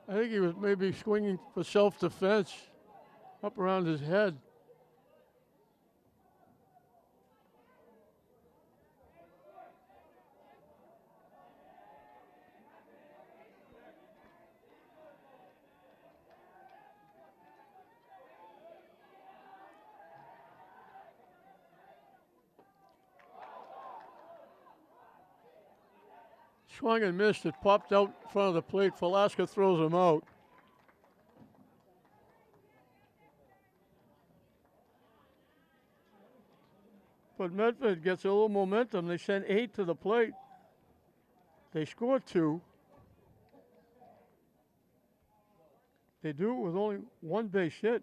I think he was maybe swinging for self-defense up around his head. Swung and missed. It popped out in front of the plate. Velasquez throws him out. But Medford gets a little momentum. They send 8 to the plate. They score 2. They do it with only 1 base hit.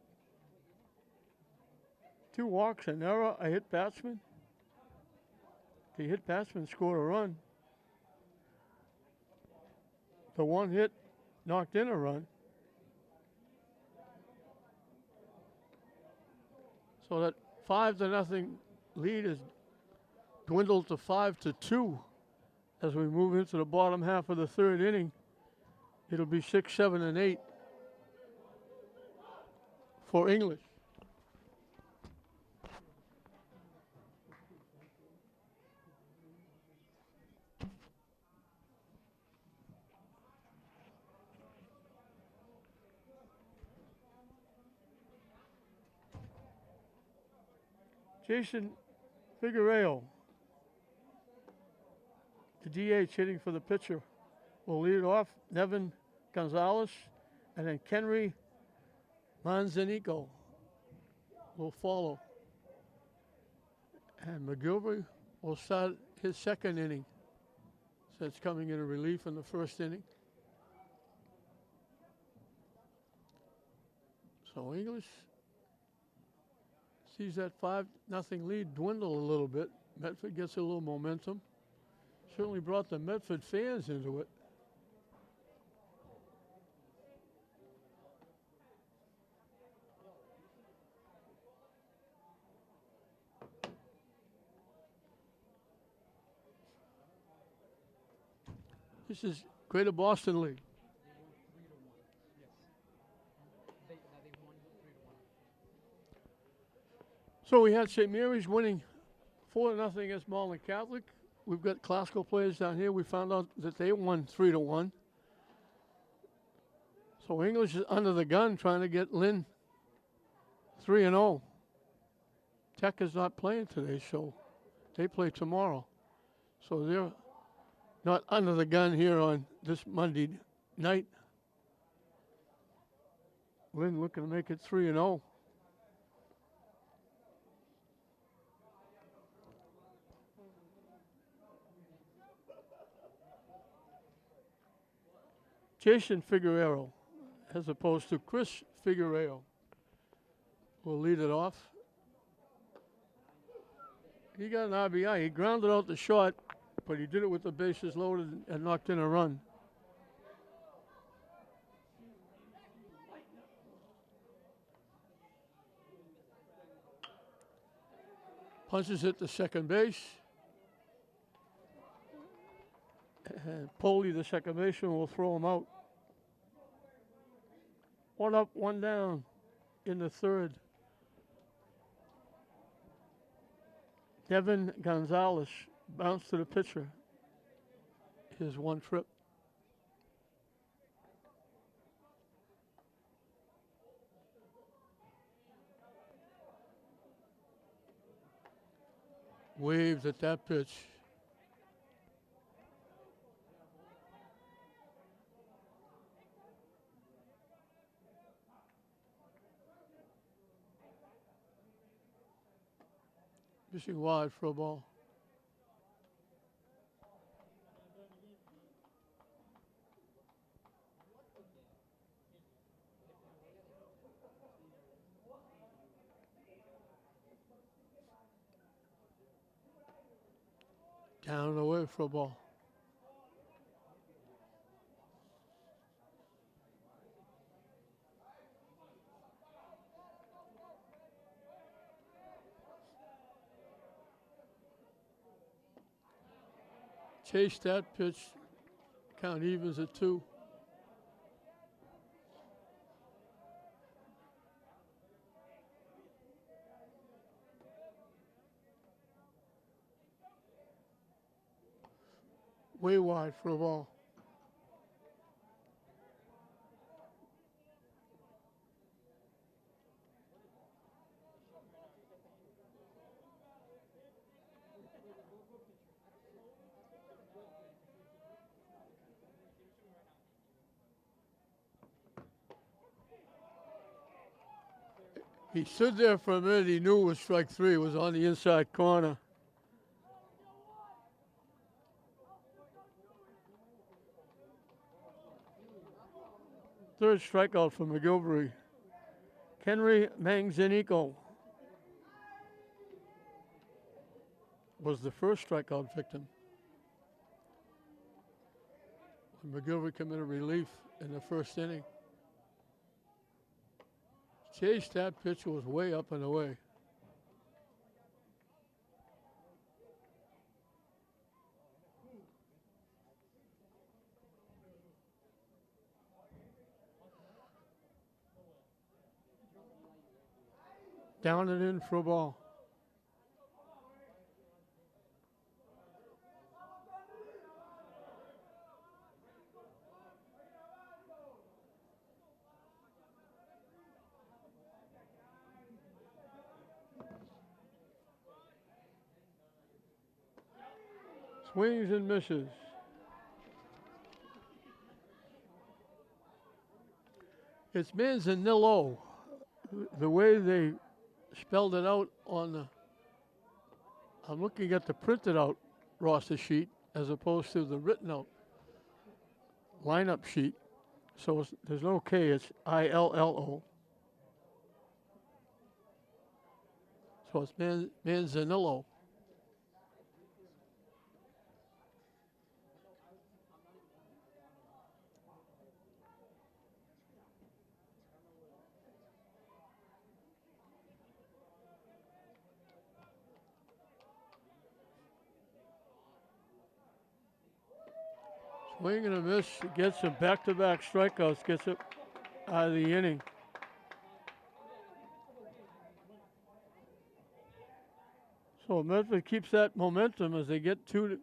2 walks, an error, a hit batsman. The hit batsman scored a run. The 1 hit knocked in a run. So that 5-0 lead is dwindled to 5-2 as we move into the bottom half of the 3rd inning. It'll be 6, 7, and 8 for English. Jason Figueiredo, the DH hitting for the pitcher, will lead it off. Nevin Gonzalez, and then Kenry Manzanico will follow. And McGilvery will start his 2nd inning. So it's coming in a relief in the 1st inning. So English sees that 5-0 lead dwindle a little bit. Medford gets a little momentum. Certainly brought the Medford fans into it. This is Greater Boston League. So we had St. Mary's winning 4-0 against Malden Catholic. We've got classical players down here. We found out that they won 3-1. So English is under the gun trying to get Lynn 3-0. Tech is not playing today, so they play tomorrow. So they're not under the gun here on this Monday night. Lynn looking to make it 3-0. Jason Figueiredo, as opposed to Chris Figueiredo, will lead it off. He got an RBI. He grounded out the short, but he did it with the bases loaded and knocked in a run. Punches hit the 2nd base. And Poley, the 2nd baseman, will throw him out. 1 up, 1 down in the 3rd. Devin Gonzalez bounced to the pitcher. his one trip. Waved at that pitch. Missing wide for a ball. Down and away for a ball. Chase that pitch. Count evens at 2. Way wide for a ball. He stood there for a minute. He knew it was strike 3. It was on the inside corner. Third strikeout for McGilvery. Henry Manzanico was the first strikeout victim. When McGilvery committed relief in the first inning. Chase that pitch was way up and away. Down and in for a ball. Swings and misses. It's Manzanillo. The way they spelled it out on the, I'm looking at the printed out roster sheet as opposed to the written out lineup sheet. So there's no K, it's ILLO. So it's Manzanillo. Swing and a miss, gets him back-to-back strikeouts, gets it out of the inning. So Medford keeps that momentum as they get 2 to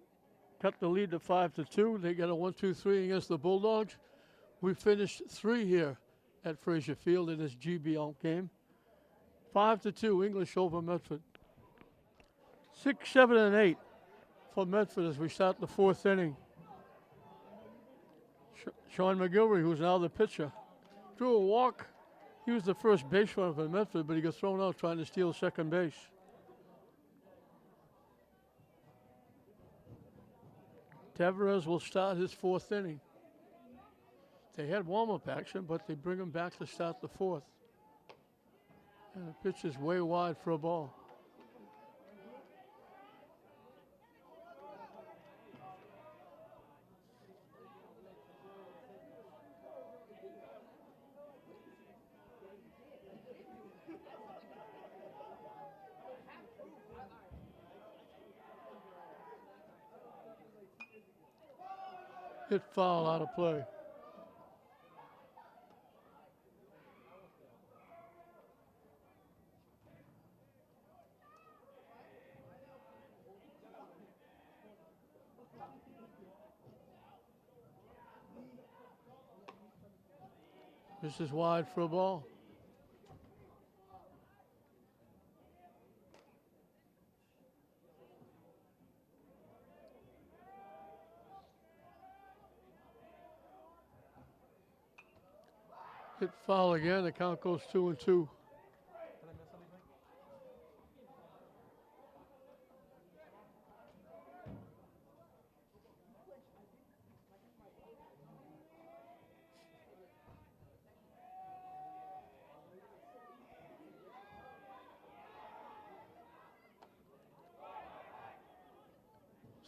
cut the lead to 5-2. They get a 1-2-3 against the Bulldogs. We finished 3 here at Frazier Field in this GBL game. 5-2, English over Medford. 6, 7, and 8 for Medford as we start the 4th inning. Sean McGilvery, who's now the pitcher, drew a walk. He was the first base runner for Medford, but he got thrown out trying to steal second base. Tavares will start his 4th inning. They had warm-up action, but they bring him back to start the 4th. And the pitch is way wide for a ball. Hit foul out of play. This is wide for a ball. Hit foul again. The count goes 2-2.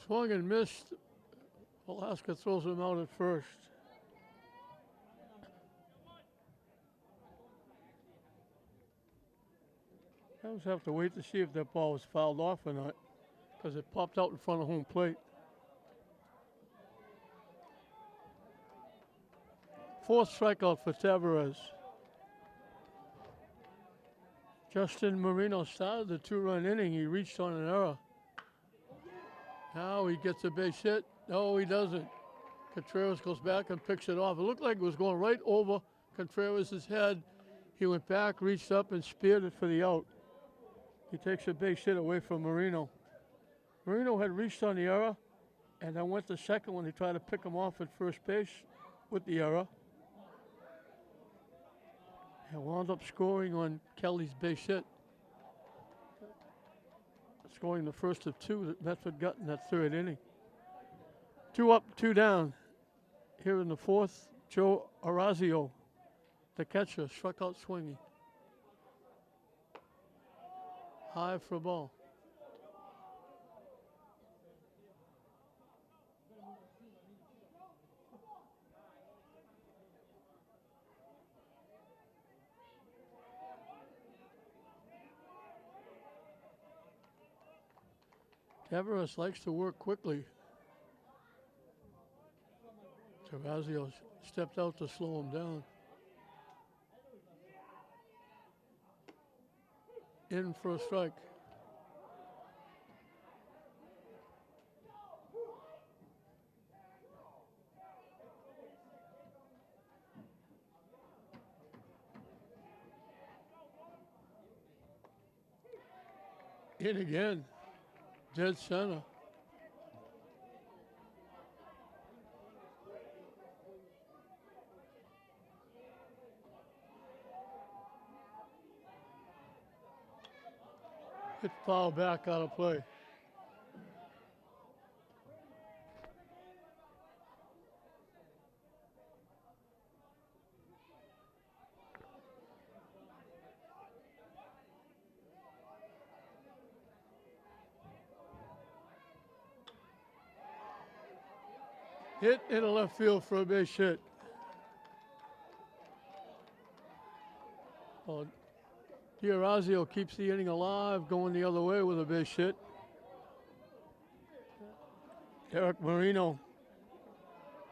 Swung and missed. Alaska throws him out at first. I always have to wait to see if that ball was fouled off or not, because it popped out in front of home plate. Fourth strikeout for Tavares. Justin Marino started the 2-run inning. He reached on an error. Now he gets a base hit. No, he doesn't. Contreras goes back and picks it off. It looked like it was going right over Contreras' head. He went back, reached up, and speared it for the out. He takes a base hit away from Marino. Marino had reached on the error and then went to second when he tried to pick him off at first base with the error. And wound up scoring on Kelly's base hit. Scoring the first of two that Medford got in that third inning. 2 up, 2 down. Here in the fourth, Joe Orazio, the catcher, struck out swinging. High for a ball. Tavares likes to work quickly. Orazio stepped out to slow him down. In for a strike. In again. Dead center. Hit foul back out of play. Hit in the left field for a base hit. Oh, D'Orazio keeps the inning alive, going the other way with a base hit. Eric Marino,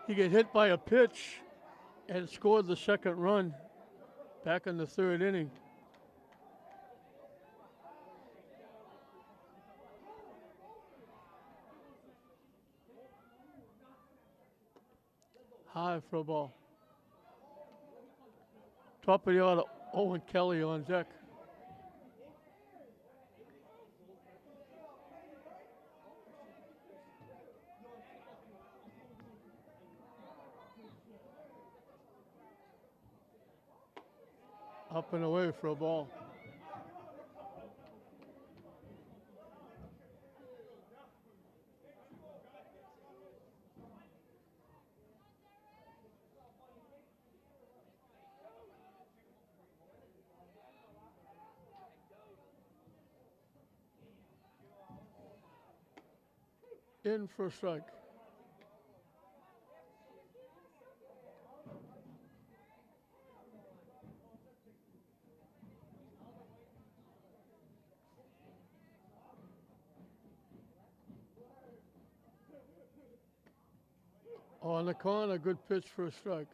he get hit by a pitch and scored the second run back in the third inning. High for a ball. Top of the order, Owen Kelly on deck. Up and away for a ball. In for a strike. On the corner, good pitch for a strike.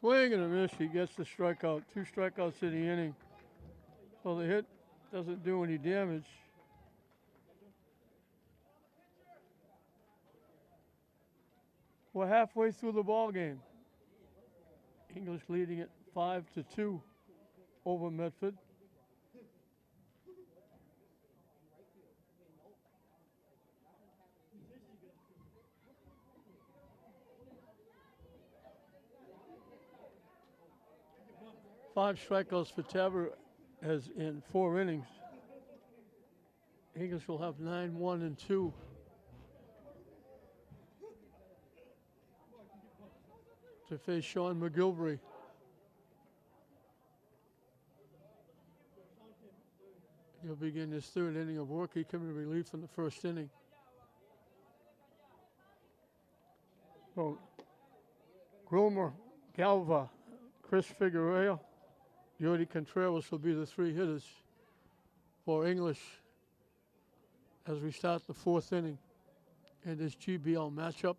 Swing and a miss. He gets the strikeout. 2 strikeouts in the inning. Well, the hit doesn't do any damage. We're halfway through the ball game. English leading it 5-2 over Medford. Five strikeouts for Tabor as in 4 innings. English will have 9-1-2. To face Sean McGilvery. He'll begin his 3rd inning of work. He came in relief in the 1st inning. So, Gromer, Galva, Chris Figueroa, Yordi Contreras will be the 3 hitters for English as we start the 4th inning in this GBL matchup.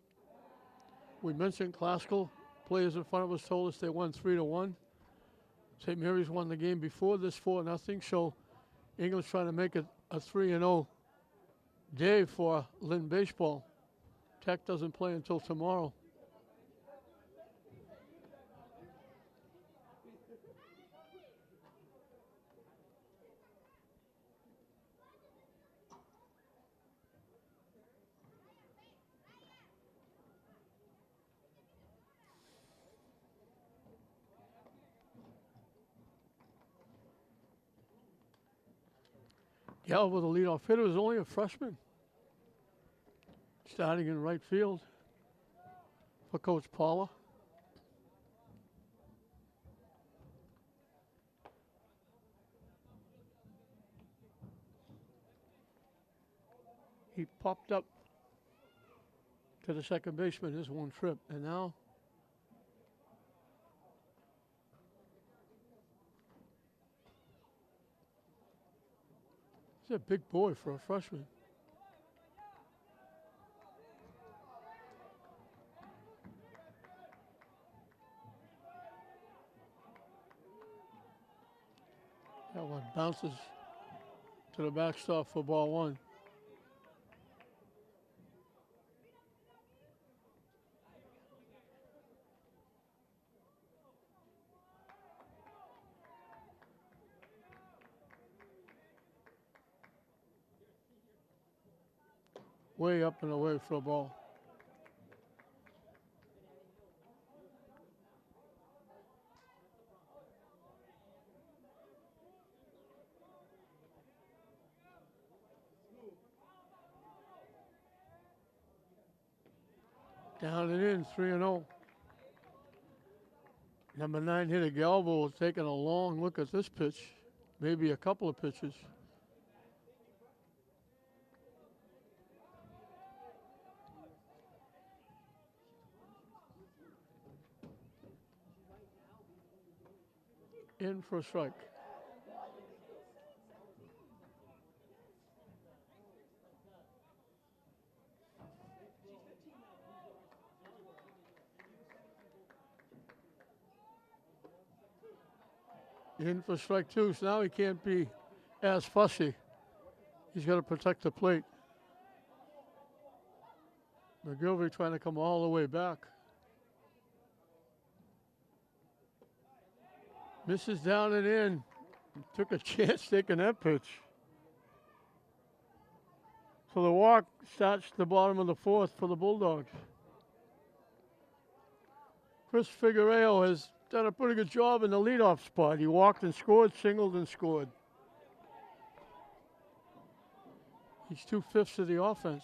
We mentioned Classical. Players in front of us told us they won 3-1. St. Mary's won the game before this 4-0, so English trying to make it a 3-0 day for Lynn baseball. Tech doesn't play until tomorrow. Galva, the leadoff hitter, is only a freshman. Starting in right field for Coach Paula. He popped up to the second baseman his one trip, and now he's a big boy for a freshman. That one bounces to the backstop for ball 1. Way up and away for a ball. Down and in, 3-0. Number 9 hitter Galvo is taking a long look at this pitch, maybe a couple of pitches. In for a strike. In for strike 2, so now he can't be as fussy. He's got to protect the plate. McGilvery trying to come all the way back. Misses down and in. Took a chance taking that pitch. So the walk starts the bottom of the 4th for the Bulldogs. Chris Figueroa has done a pretty good job in the leadoff spot. He walked and scored, singled and scored. He's 2/5 of the offense.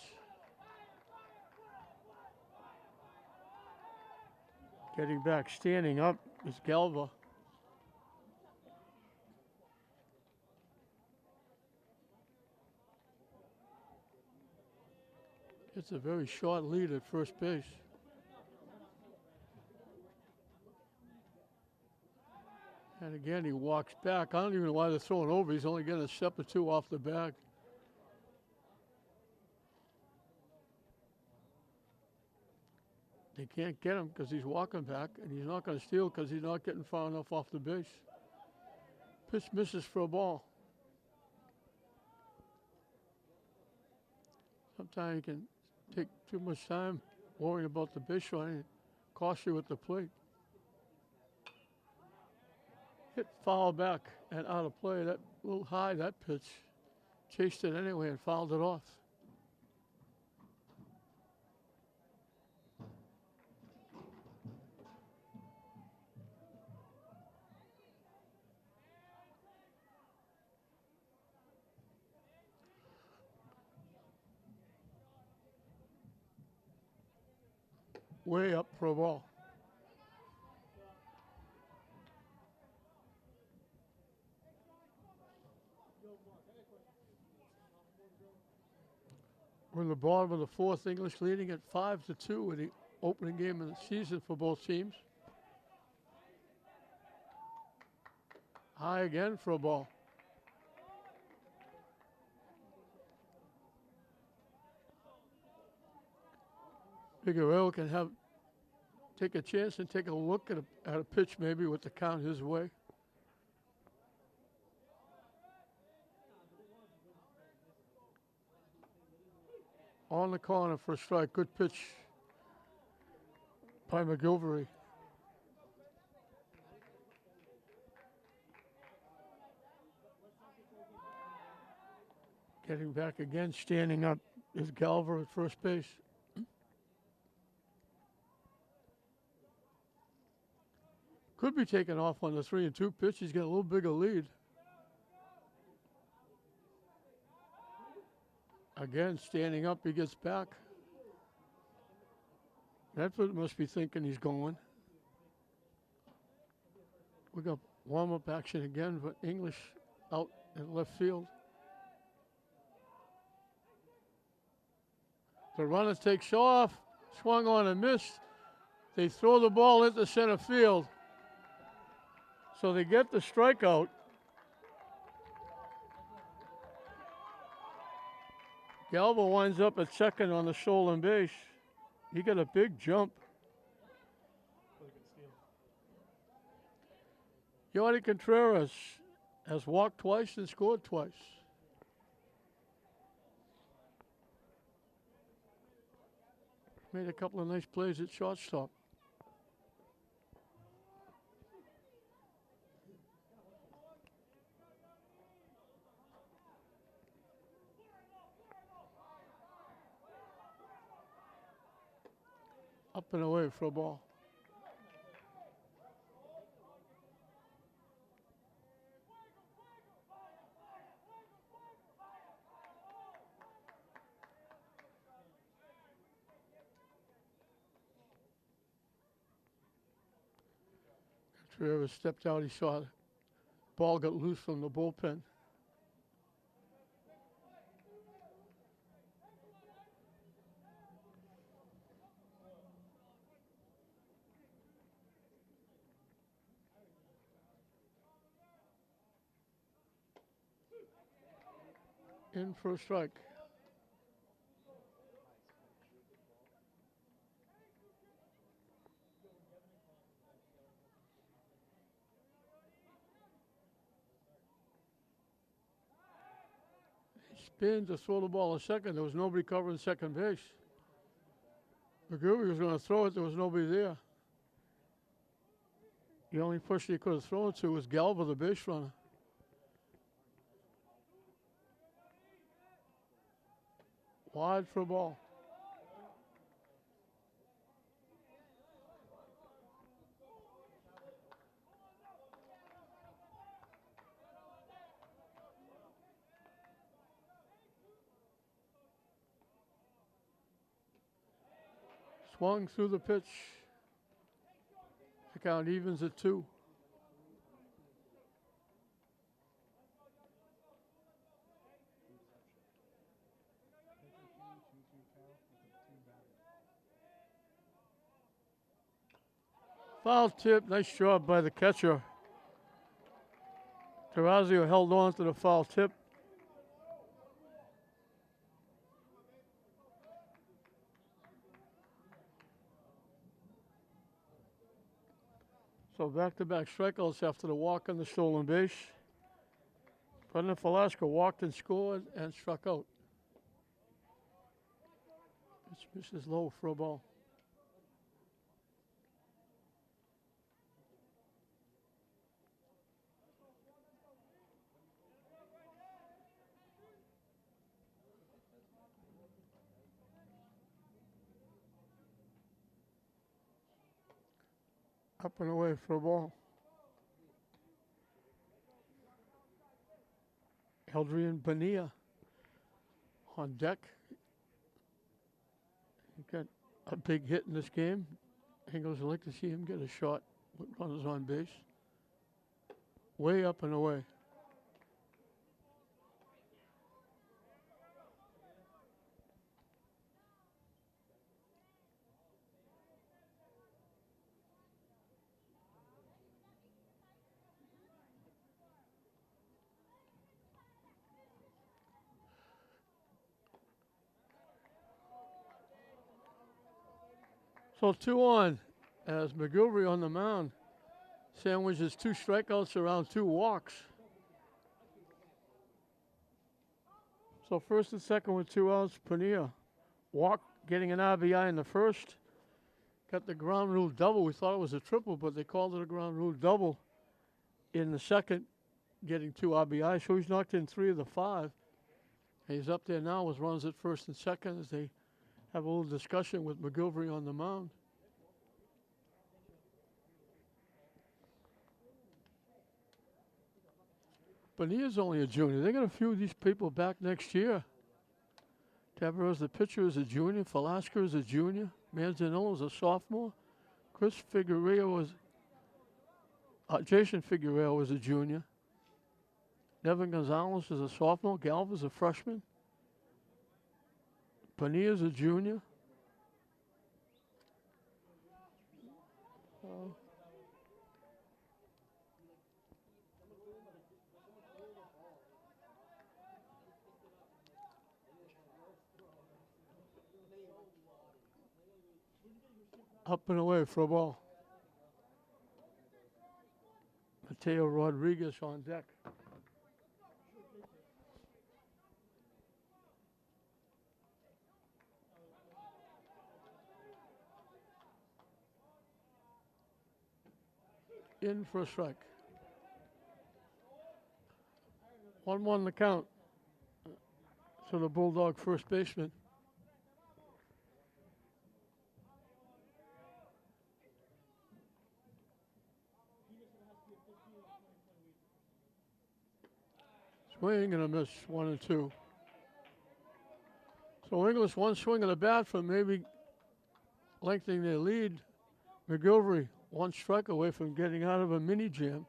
Getting back, standing up is Galva. It's a very short lead at first base. And again, he walks back. I don't even know why they're throwing over. He's only getting a step or 2 off the bag. They can't get him because he's walking back, and he's not going to steal because he's not getting far enough off the base. Pitch misses for a ball. Sometimes you can take too much time worrying about the baseline and cost you at the plate. Hit foul back and out of play. That a little high, that pitch. Chased it anyway and fouled it off. Way up for a ball. We're in the bottom of the fourth. English leading at 5-2 in the opening game of the season for both teams. High again for a ball. Figueroa can take a chance and take a look at a pitch maybe with the count his way. On the corner for a strike. Good pitch by McGilvery. Getting back again, standing up is Galver at first base. Could be taken off on the 3-2 pitch. He's got a little bigger lead. Again, standing up, he gets back. Medford must be thinking he's going. We got warm-up action again for English out in left field. The runner takes off, swung on and missed. They throw the ball into center field. So they get the strikeout. Galva winds up at second on the stolen base. He got a big jump. Yordi Contreras has walked twice and scored twice. Made a couple of nice plays at shortstop. Up and away for a ball. Contreras stepped out. He saw the ball got loose from the bullpen. In for a strike. He spins to throw the ball a second. There was nobody covering second base. McGilvery was going to throw it. There was nobody there. The only person he could have thrown it to was Galva, the base runner. Wide for a ball. Swung through the pitch. The count evens at 2. Foul tip, nice job by the catcher. Terrazio held on to the foul tip. So back-to-back strikeouts after the walk on the stolen base. Brendan Velasco walked and scored and struck out. This is low for a ball. Up and away for a ball. Eldrian Bonilla on deck. He got a big hit in this game. Ingles would like to see him get a shot with runners on base. Way up and away. So 2 on as McGilvery on the mound sandwiches 2 strikeouts around 2 walks. So first and second with 2 outs. Pania walk, getting an RBI in the first. Got the ground rule double. We thought it was a triple, but they called it a ground rule double in the second, getting 2 RBI. So he's knocked in 3 of the 5. And he's up there now with runs at first and second as they have a little discussion with McGilvery on the mound. Bonilla's only a junior. They got a few of these people back next year. Taveras, the pitcher, is a junior. Velasco is a junior. Manzanillo is a sophomore. Chris Figueroa was, Jason Figueroa was a junior. Nevin Gonzalez is a sophomore. Galva's a freshman. Panilla's a junior. Up and away for a ball. Mateo Rodriguez on deck. In for a strike. 1-1 the count. So the Bulldog first baseman. Swing and a miss, 1-2. So English one swing of the bat from maybe lengthening their lead. McGilvery 1 strike away from getting out of a mini jam.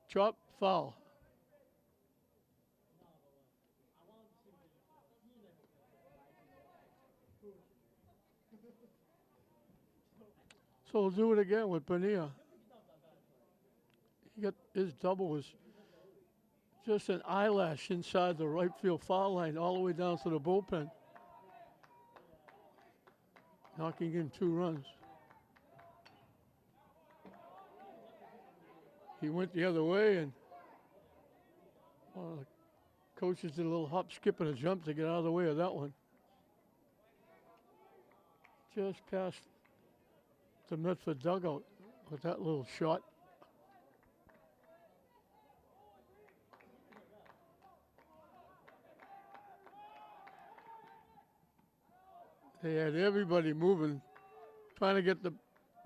Chop, foul. So we'll do it again with Bonilla. He got his double was just an eyelash inside the right field foul line all the way down to the bullpen, knocking in 2 runs. He went the other way, and one of the coaches did a little hop, skip, and a jump to get out of the way of that one. Just past the Medford dugout with that little shot. They had everybody moving, trying to get the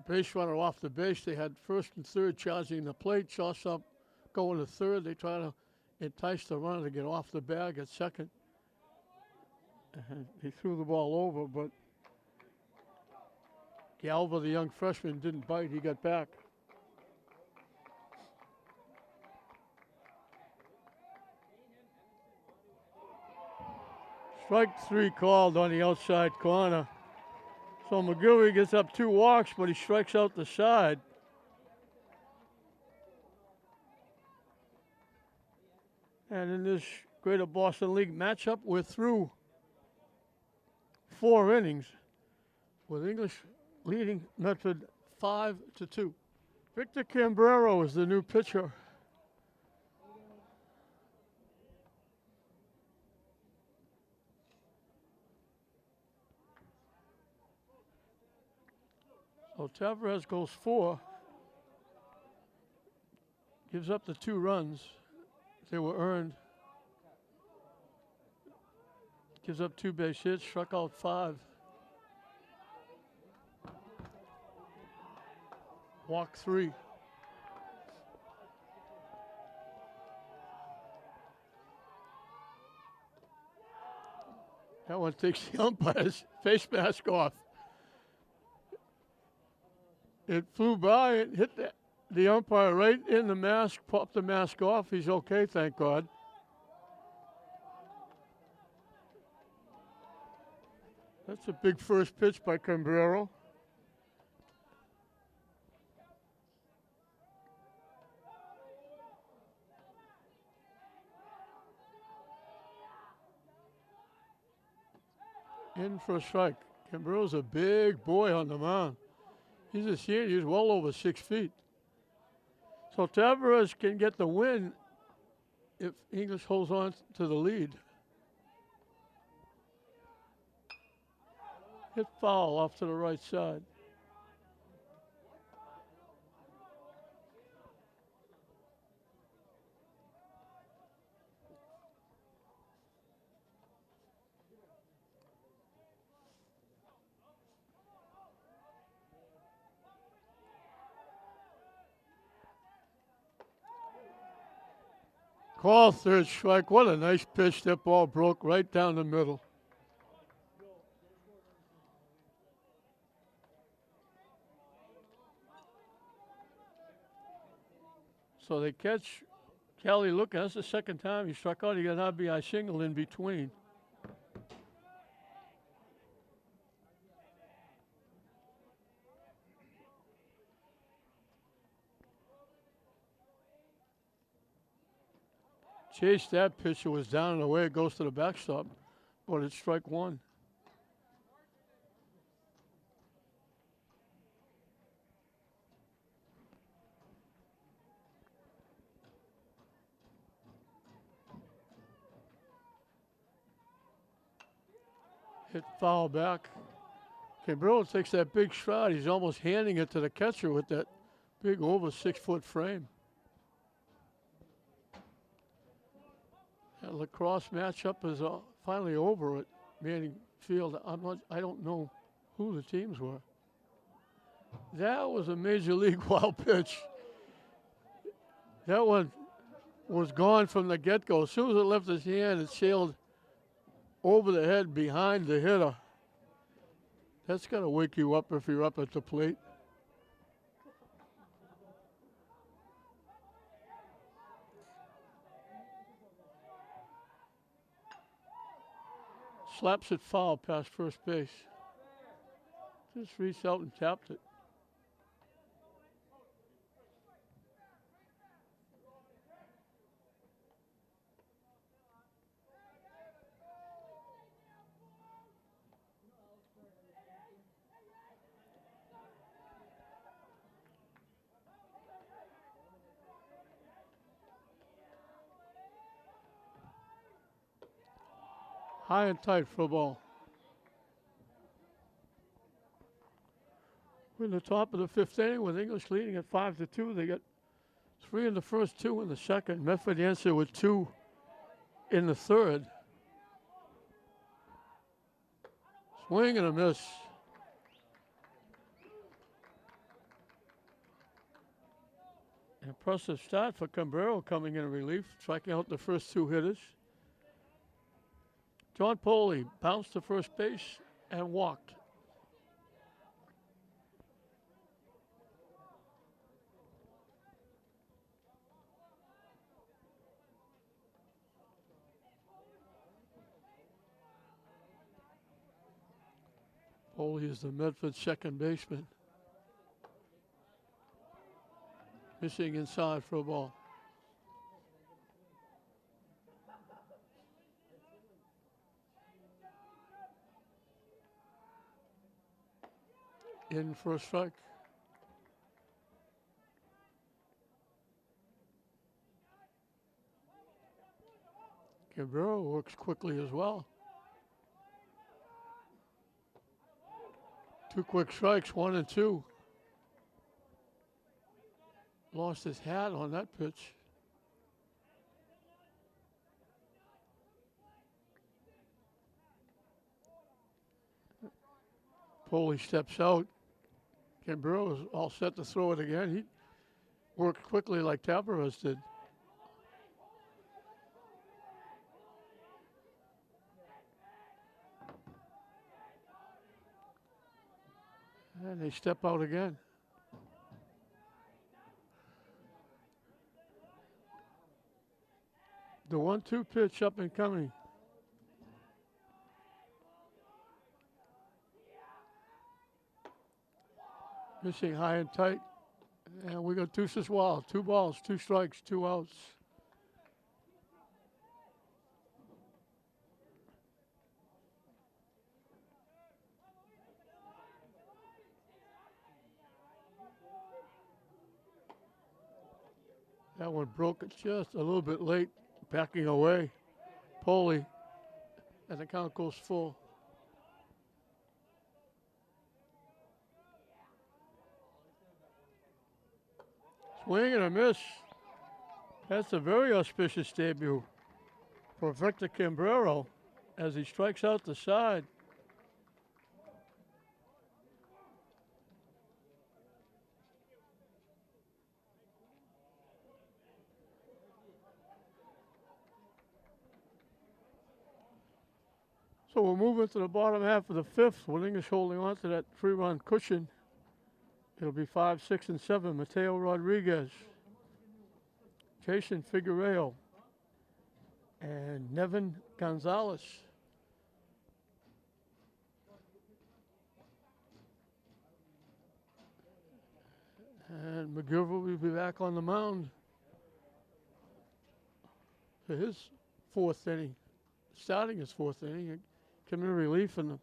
base runner off the base. They had first and third charging the plate, shortstop going to third. They try to entice the runner to get off the bag at second. And he threw the ball over, but Galva, the young freshman, didn't bite. He got back. Strike 3 called on the outside corner. So McGilvery gets up 2 walks, but he strikes out the side. And in this Greater Boston League matchup, we're through 4 innings, with English leading Medford 5-2. Victor Cambrero is the new pitcher. So Tavares goes 4, gives up the 2 runs. They were earned. Gives up 2 base hits, struck out 5. Walk 3. That one takes the umpire's face mask off. It flew by and hit the umpire right in the mask, popped the mask off. He's okay, thank God. That's a big first pitch by Cambrero. In for a strike. Cambrero's a big boy on the mound. He's a senior. He's well over 6 feet. So Tavares can get the win if English holds on to the lead. Hit foul off to the right side. Call 3rd strike. What a nice pitch. That ball broke right down the middle. So they catch Kelly looking. That's the second time he struck out. He got an RBI single in between. Chase that pitcher was down and away. It goes to the backstop, but it's strike 1. Hit foul back. Cambrero takes that big shot. He's almost handing it to the catcher with that big over 6-foot frame. That lacrosse matchup is finally over at Manning Field. I don't know who the teams were. That was a major league wild pitch. That one was gone from the get-go. As soon as it left his hand, it sailed over the head behind the hitter. That's got to wake you up if you're up at the plate. Slaps it foul past first base. Just reached out and tapped it. High and tight for a ball. We're in the top of the 5th inning with English leading at 5-2. They got 3 in the first, 2 in the second. Medford answered with 2 in the 3rd. Swing and a miss. Impressive start for Cambrero coming in relief, striking out the first 2 hitters. John Poley bounced to first base and walked. Poley is the Medford second baseman. Missing inside for a ball. in for a strike. Cabrera works quickly as well. 2 quick strikes, 1 and 2. Lost his hat on that pitch. Foley steps out. Cabrera is all set to throw it again. He worked quickly like Tavares did. And they step out again. The 1-2 pitch up and coming. Missing high and tight. And we got deuces wild. 2 balls, 2 strikes, 2 outs. That one broke it just a little bit late, backing away. Foley, and the count goes full. Swing and a miss. That's a very auspicious debut for Victor Cabrera as he strikes out the side. So we'll move into the bottom half of the 5th. Winning is holding on to that 3-run cushion. It'll be 5, 6, and 7. Mateo Rodriguez, Jason Figueiredo, and Nevin Gonzalez. And McGill will be back on the mound for his 4th inning, starting his 4th inning. Coming in relief in the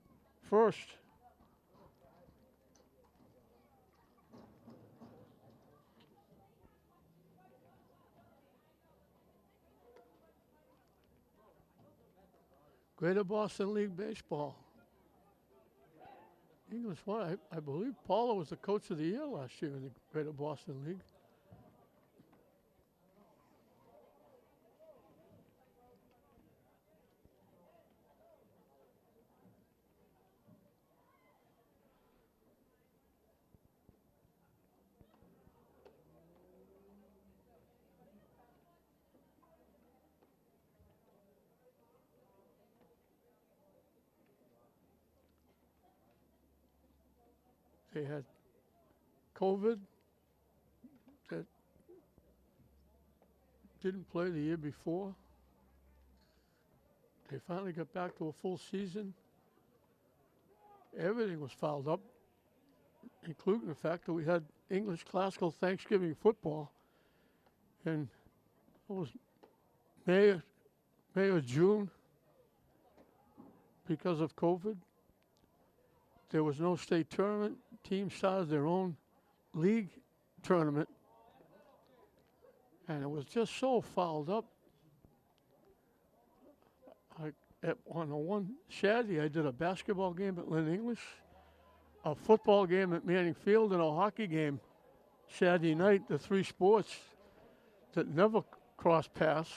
1st. Greater Boston League Baseball. English one. I believe Paula was the coach of the year last year in the Greater Boston League. They had COVID that didn't play the year before. They finally got back to a full season. Everything was fouled up, including the fact that we had English classical Thanksgiving football. And it was May or June because of COVID. There was no state tournament. Teams started their own league tournament. And it was just so fouled up. On the one Saturday, I did a basketball game at Lynn English, a football game at Manning Field, and a hockey game Saturday night, the 3 sports that never crossed paths.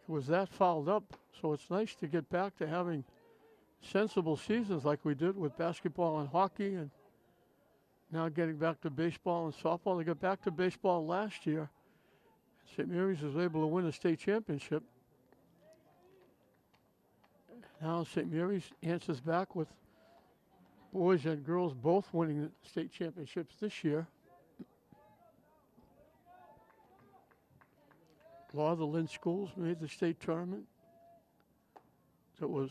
It was that fouled up. So it's nice to get back to having sensible seasons like we did with basketball and hockey, and now getting back to baseball and softball. They got back to baseball last year. St. Mary's was able to win a state championship. Now St. Mary's answers back with boys and girls both winning the state championships this year. A lot of the Lynn schools made the state tournament. It was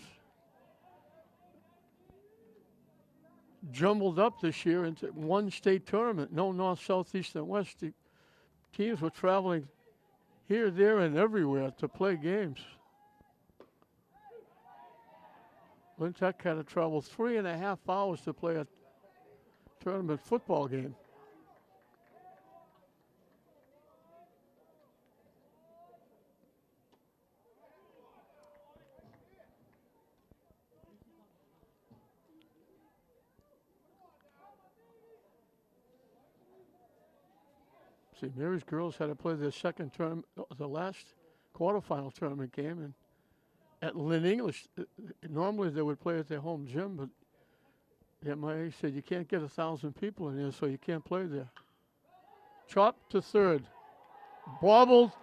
jumbled up this year into one state tournament. No north, south, east, and west. The teams were traveling here, there, and everywhere to play games. Lynn Tech had to travel 3.5 hours to play a tournament football game. See, Mary's girls had to play their second term, the last quarterfinal tournament game, and at Lynn English, normally they would play at their home gym, but the MIA said you can't get 1,000 people in there, so you can't play there. Chop to third. Bobbled,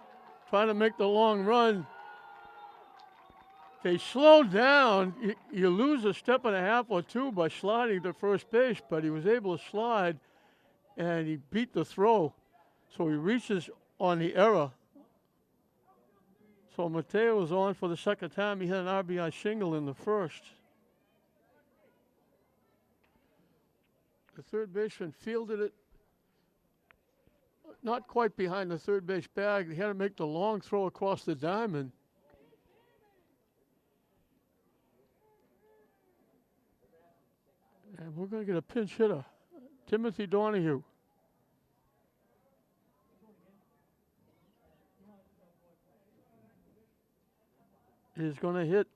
trying to make the long run. They slowed down. You lose a step and a half or two by sliding to first base, but he was able to slide, and he beat the throw. So he reaches on the error. So Mateo was on for the second time. He had an RBI single in the first. The third baseman fielded it not quite behind the third base bag. He had to make the long throw across the diamond. And we're going to get a pinch hitter, Timothy Donahue. Is going to hit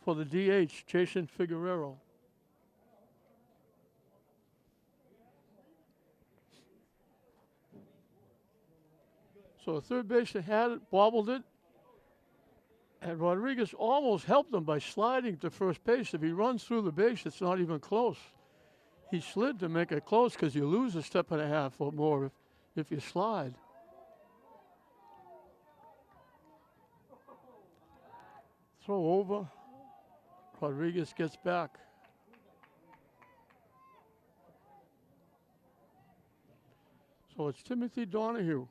for the DH, Jason Figueroa. So the third baseman had it, bobbled it, and Rodriguez almost helped him by sliding to first base. If he runs through the base, it's not even close. He slid to make it close because you lose a step and a half or more if you slide. Throw over. Rodriguez gets back. So it's Timothy Donahue.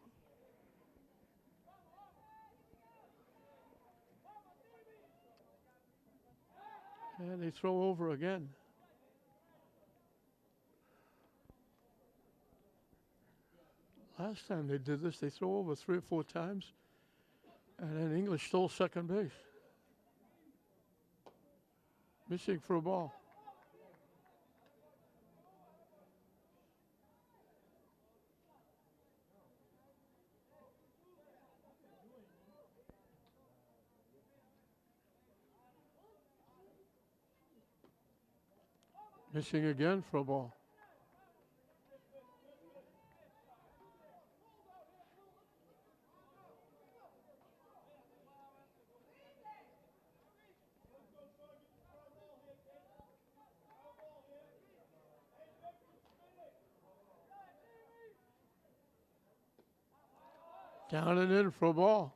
And they throw over again. Last time they did this, they throw over 3 or 4 times. And then English stole second base. Missing for a ball. Missing again for a ball. Down and in for a ball.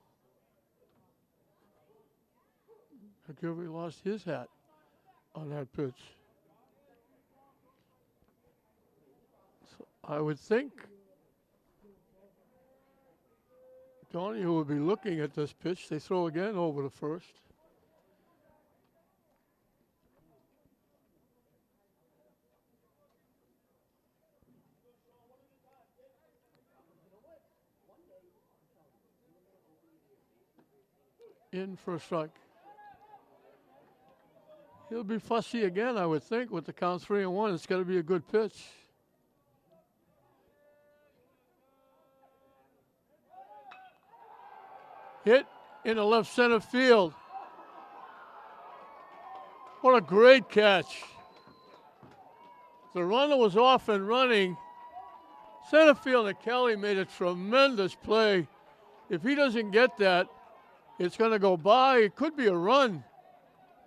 McGilvery lost his hat on that pitch. So I would think Donahue would be looking at this pitch. They throw again over to first. In for a strike. He'll be fussy again, I would think, with the count 3-1. It's got to be a good pitch. Hit in the left center field. What a great catch. The runner was off and running. Center fielder Kelly made a tremendous play. If he doesn't get that, it's going to go by. It could be a run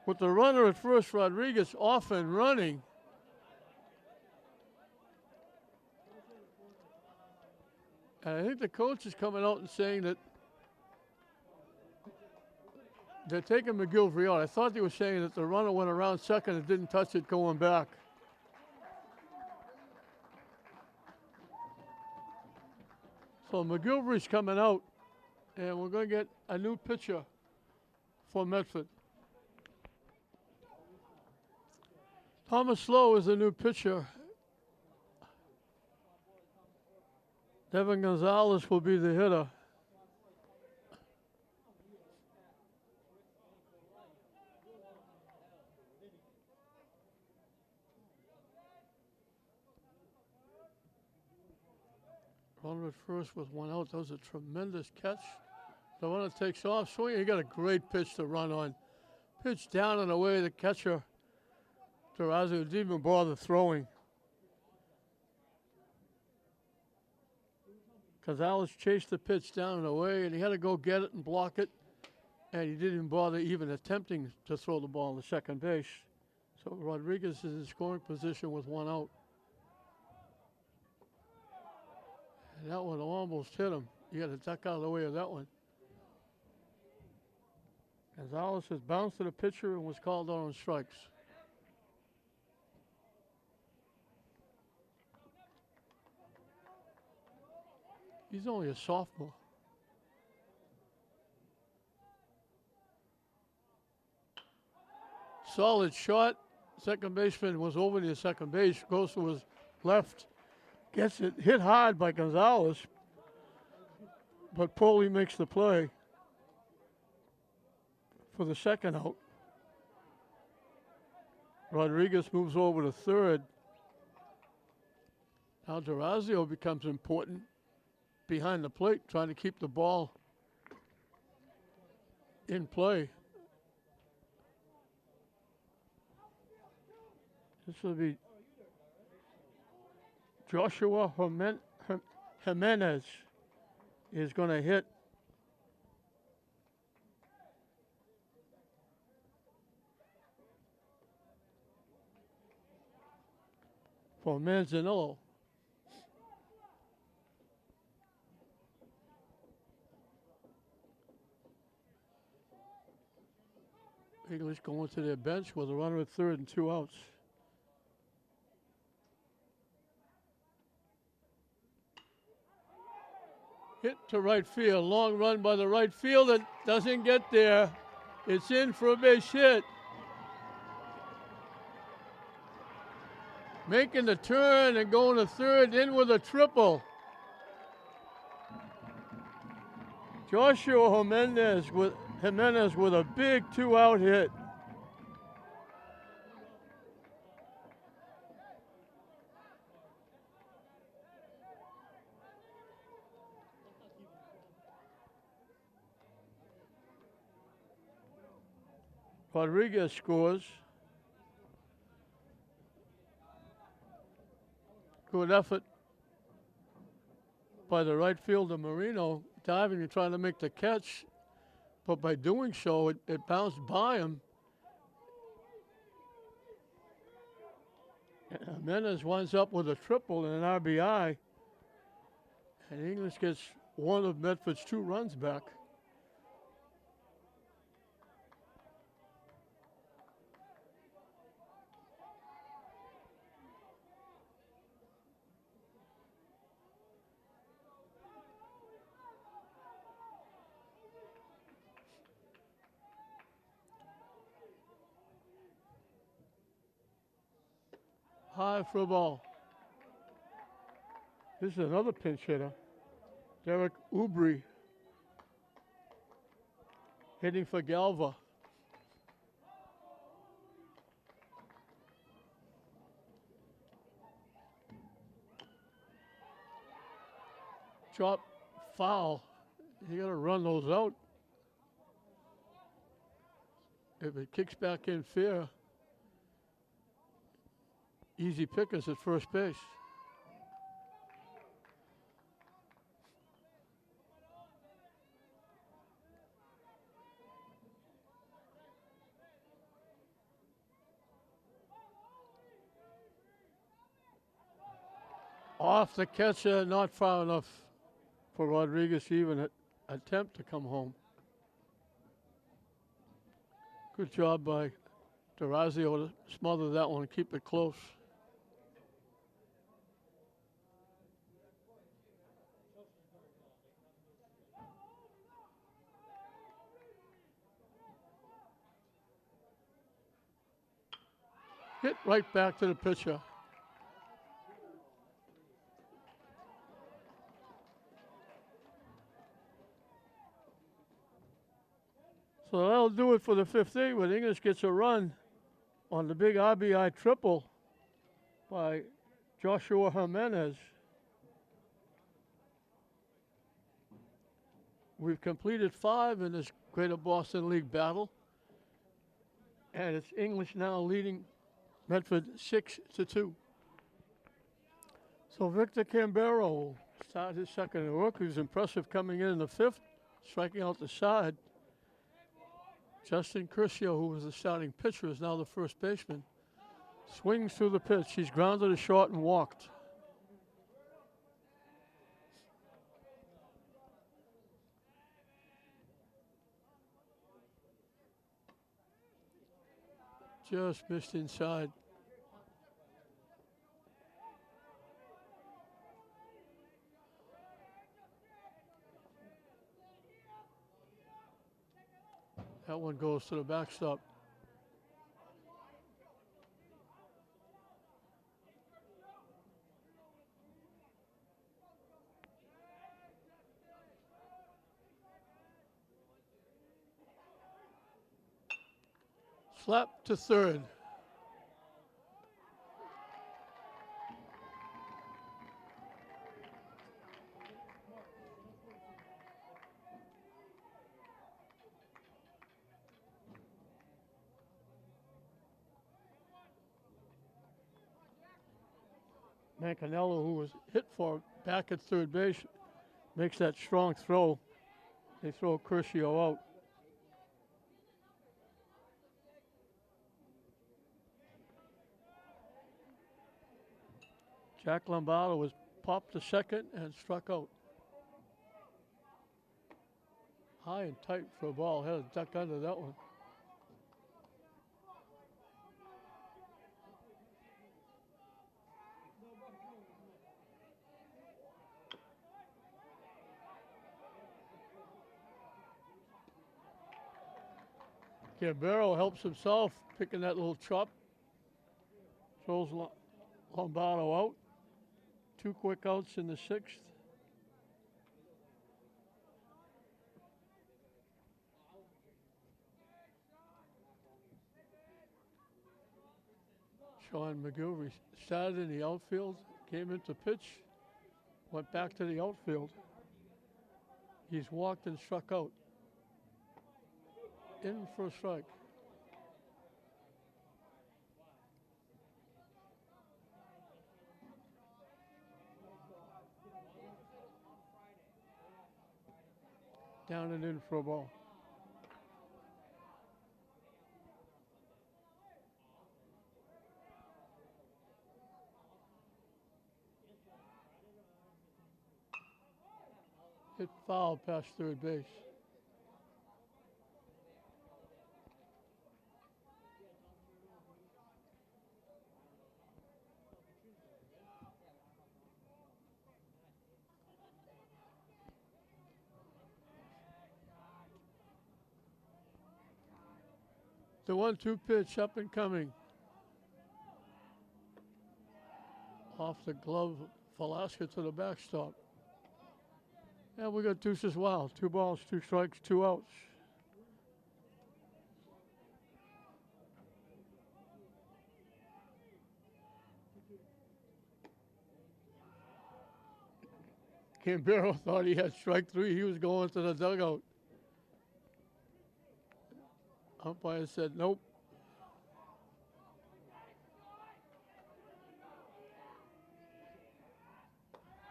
with the runner at first, Rodriguez, off and running. And I think the coach is coming out and saying that they're taking McGilvery out. I thought they were saying that the runner went around second and didn't touch it going back. So McGilvery's coming out, and we're going to get a new pitcher for Medford. Thomas Lowe is the new pitcher. Devin Gonzalez will be the hitter. Runner at first with one out. That was a tremendous catch. The runner takes off, swing. He got a great pitch to run on. Pitch down and away. The catcher, Terrazio, didn't even bother throwing. Gonzalez chased the pitch down and away, and he had to go get it and block it. And he didn't even bother even attempting to throw the ball to second base. So Rodriguez is in scoring position with one out. And that one almost hit him. You got to duck out of the way of that one. Gonzalez has bounced to the pitcher and was called out on strikes. He's only a sophomore. Solid shot. Second baseman was over near second base. Goes to his left. Gets it hit hard by Gonzalez. But Paulie makes the play for the second out. Rodriguez moves over to third. Now Terrazio becomes important behind the plate, trying to keep the ball in play. This will be Joshua Jimenez is going to hit. For Manzanillo. English going to their bench with a runner at third and two outs. Hit to right field. Long run by the right fielder. Doesn't get there. It's in for a base hit. Making the turn and going to third, in with a triple. Joshua Jimenez with a big two-out hit. Rodriguez scores. Good effort by the right fielder, Marino, diving and trying to make the catch. But by doing so, it bounced by him. Jimenez winds up with a triple and an RBI. And English gets one of Medford's two runs back. High for a ball. This is another pinch hitter. Derek Ubri hitting for Galva. Chop foul. You got to run those out. If it kicks back in fair, easy pickers at first base. Off the catcher, not far enough for Rodriguez to even attempt to come home. Good job by Terrazio to smother that one and keep it close. Hit right back to the pitcher. So that'll do it for the fifth inning, but English gets a run on the big RBI triple by Joshua Jimenez. We've completed 5 in this Greater Boston League battle. And it's English now leading Medford 6-2. So Victor Cambero will start his second inning. He was impressive coming in the 5th, striking out the side. Justin Curcio, who was the starting pitcher, is now the first baseman. Swings through the pitch. He's grounded to short and walked. Just missed inside. That one goes to the backstop. Slap to third. Mancanello, who was hit for back at third base, makes that strong throw. They throw Curcio out. Jack Lombardo was popped to second and struck out. High and tight for a ball. Had a duck under that one. Cambero helps himself, picking that little chop. Throws Lombardo out. 2 quick outs in the 6th. Sean McGilvery started in the outfield, came into pitch, went back to the outfield. He's walked and struck out. In for a strike. Down and in for a ball. Hit foul past third base. The 1-2 pitch up and coming. Off the glove, Velasquez to the backstop. And we got deuces wild. 2 balls, 2 strikes, 2 outs. Cambero thought he had strike 3. He was going to the dugout. Umpire said nope.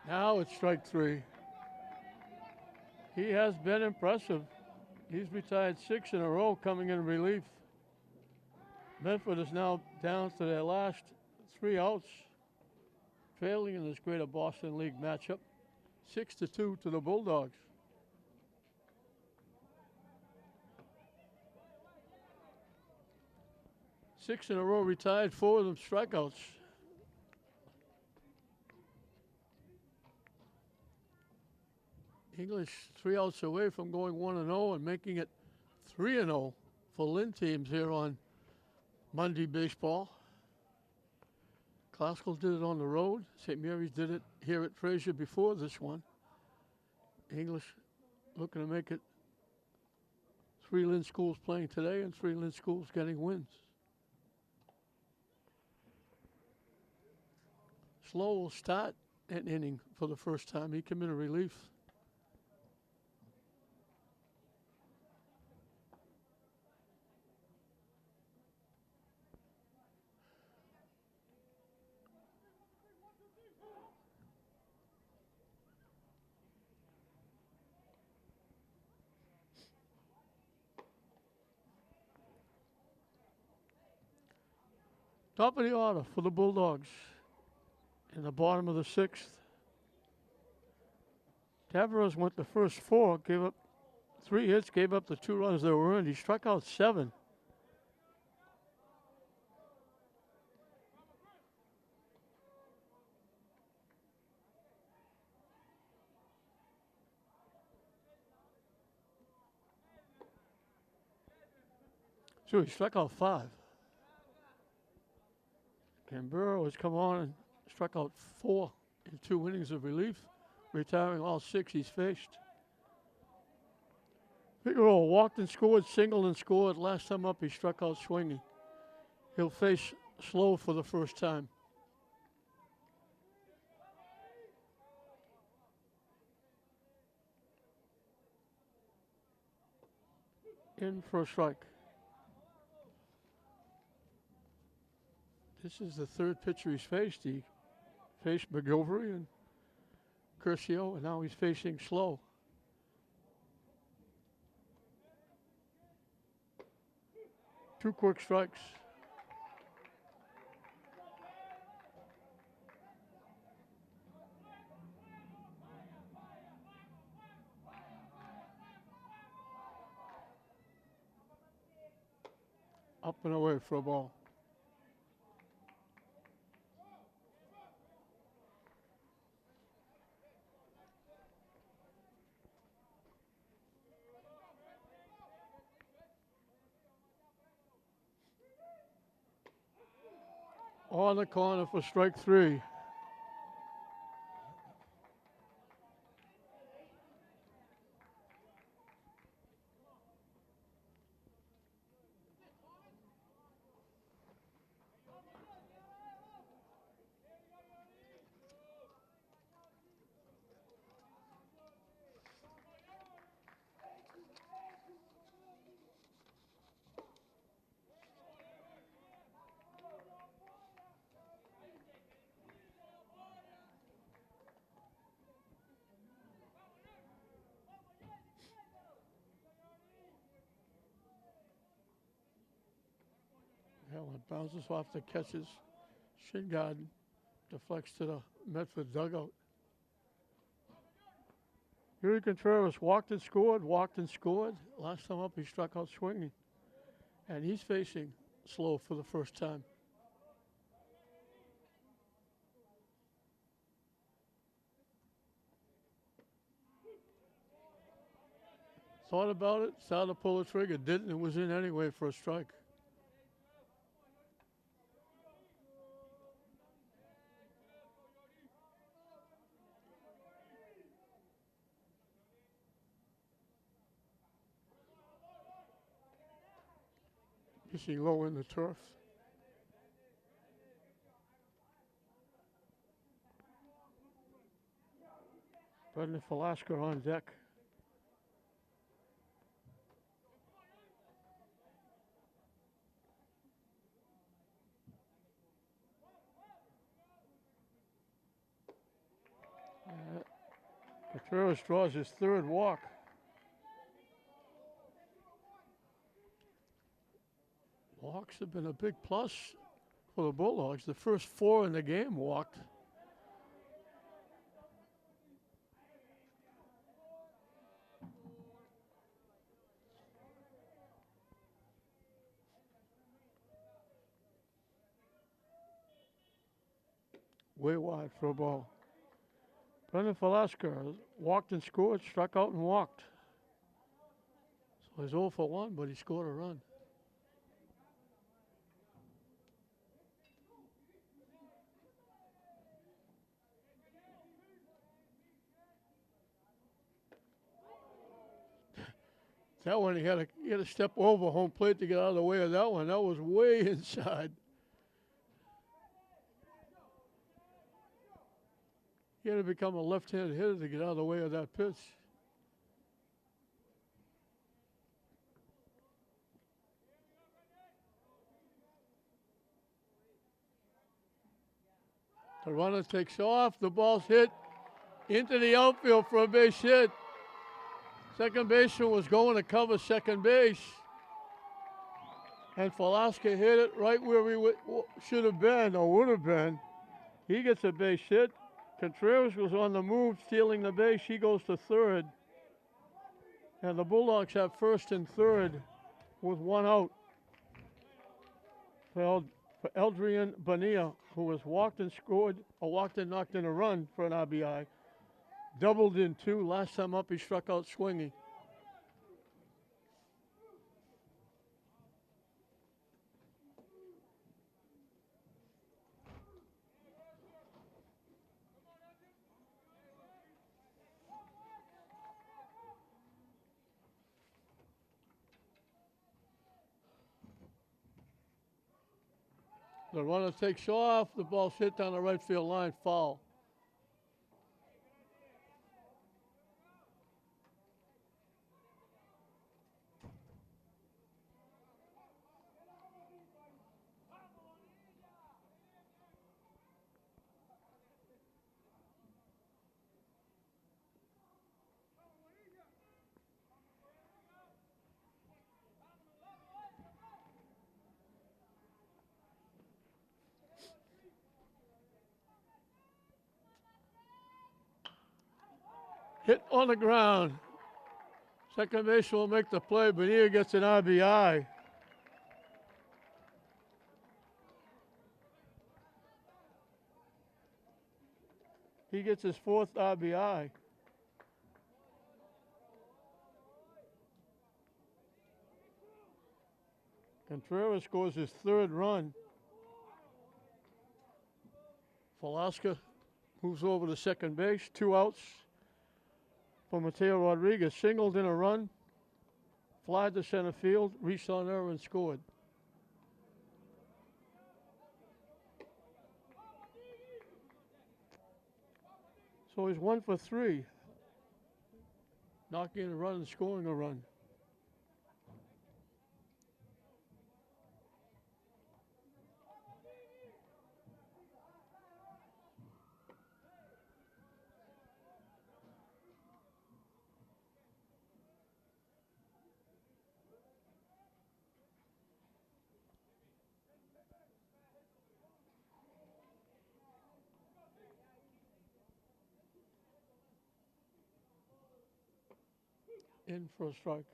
Now it's strike 3. He has been impressive. He's retired 6 in a row coming in relief. Medford is now down to their last 3 outs, trailing in this Greater Boston League matchup, 6-2 to the Bulldogs. Six in a row retired, 4 of them strikeouts. English 3 outs away from going 1-0 and making it 3-0 for Lynn teams here on Monday Baseball. Classical did it on the road. St. Mary's did it here at Fraser before this one. English looking to make it 3 Lynn schools playing today and 3 Lynn schools getting wins. Slow will start an inning for the first time. He came in relief. Top of the order for the Bulldogs. In the bottom of the sixth. Tavares went the first 4, gave up 3 hits, gave up the 2 runs that were earned. He struck out 7. So he struck out 5. Canberra has come on and struck out 4 in 2 innings of relief, retiring all 6 he's faced. Figueroa walked and scored, singled and scored. Last time up, he struck out swinging. He'll face slow for the first time. In for a strike. This is the 3rd pitcher he's faced. He faced McGilvery and Curcio, and now he's facing Slow. Two quick strikes. Up and away for a ball. On the corner for strike 3. Well, it bounces off the catcher's shin guard, deflects to the Medford dugout. Yuri Contreras walked and scored, walked and scored. Last time up, he struck out swinging. And he's facing Slow for the first time. Thought about it, started to pull the trigger, didn't. It was in anyway for a strike. Pitching low in the turf. Brendan Velasquez on deck. Contreras draws his 3rd walk. Walks have been a big plus for the Bulldogs. The first 4 in the game walked. Way wide for a ball. Brendan Velasquez walked and scored, struck out and walked. So he's 0 for 1, but he scored a run. That one, he had to step over home plate to get out of the way of that one. That was way inside. He had to become a left-handed hitter to get out of the way of that pitch. The runner takes off. The ball's hit into the outfield for a base hit. Second baseman was going to cover second base. And Falaska hit it right where we should have been or would have been. He gets a base hit. Contreras was on the move, stealing the base. He goes to third. And the Bulldogs have first and third with one out. For Eldrian Bonilla, who was walked and scored, or walked and knocked in a run for an RBI. Doubled in two. Last time up, he struck out swinging. The runner takes off. The ball's hit down the right field line. Foul. Hit on the ground. Second baseman will make the play. Bonilla gets an RBI. He gets his fourth RBI. Contreras scores his third run. Falaska moves over to second base. 2 outs for Mateo Rodriguez. Singled in a run. Fly to center field. Reached on error and scored. So he's 1 for 3. Knocking a run and scoring a run. In for a strike.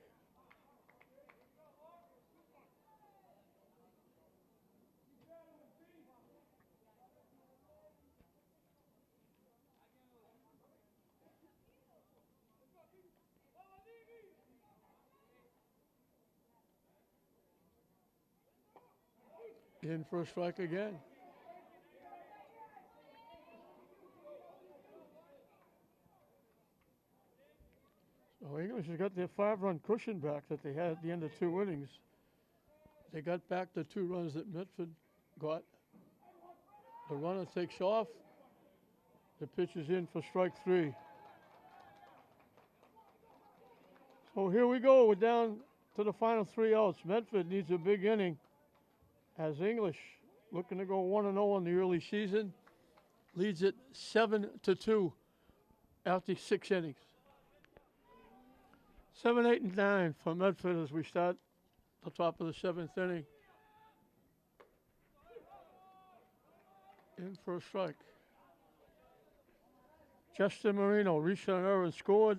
In for a strike again. So English has got their 5-run cushion back that they had at the end of 2 innings. They got back the 2 runs that Medford got. The runner takes off. The pitch is in for strike 3. So here we go. We're down to the final 3 outs. Medford needs a big inning as English, looking to go 1-0 in the early season, leads it 7-2 after 6 innings. 7, 8, and 9 for Medford as we start the top of the 7th inning. In for a strike. Justin Marino reached on error and scored.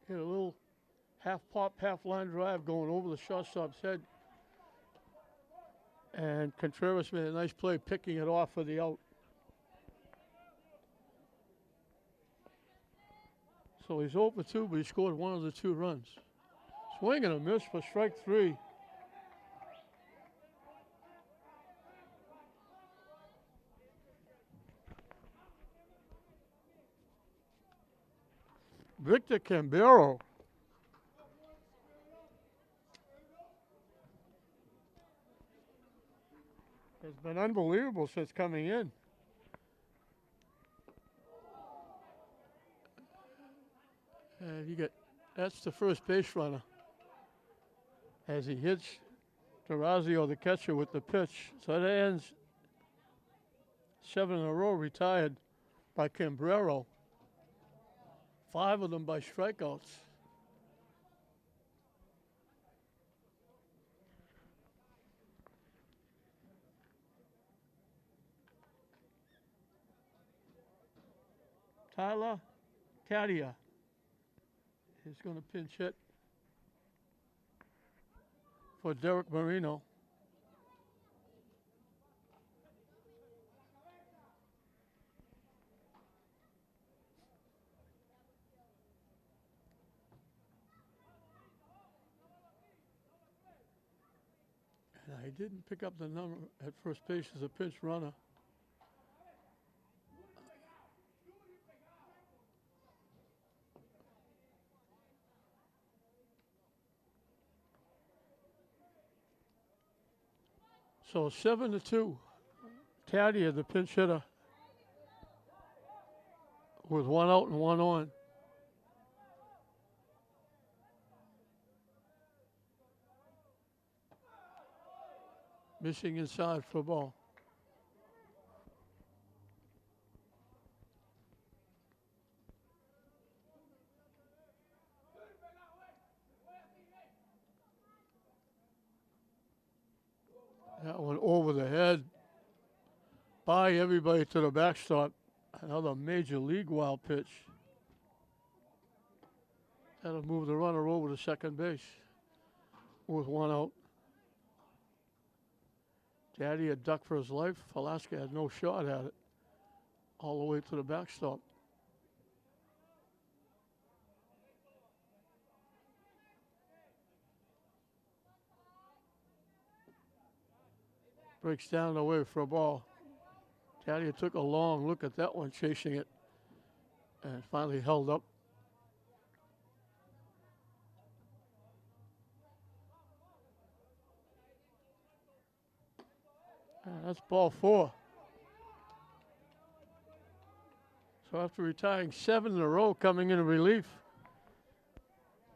Hit a little half pop, half line drive going over the shortstop's head. And Contreras made a nice play picking it off for the out. So he's 0 for 2, but he scored 1 of the 2 runs. Swing and a miss for strike 3. Victor Cambero. Has been unbelievable since coming in. And that's the first base runner as he hits Durazio, the catcher, with the pitch. So that ends 7 in a row retired by Cambrero. 5 of them by strikeouts. Tyler Tadia is going to pinch hit for Derek Marino. And I didn't pick up the number at first base as a pinch runner. So 7-2. Tadia, the pinch hitter, with 1 out and 1 on. Missing inside for ball. That one over the head by everybody to the backstop. Another major league wild pitch. That'll move the runner over to second base with 1 out. Daddy had ducked for his life. Velasquez had no shot at it. All the way to the backstop. Breaks down the way for a ball. Daddy took a long look at that one, chasing it, and finally held up. And that's ball 4. So after retiring 7 in a row, coming in relief,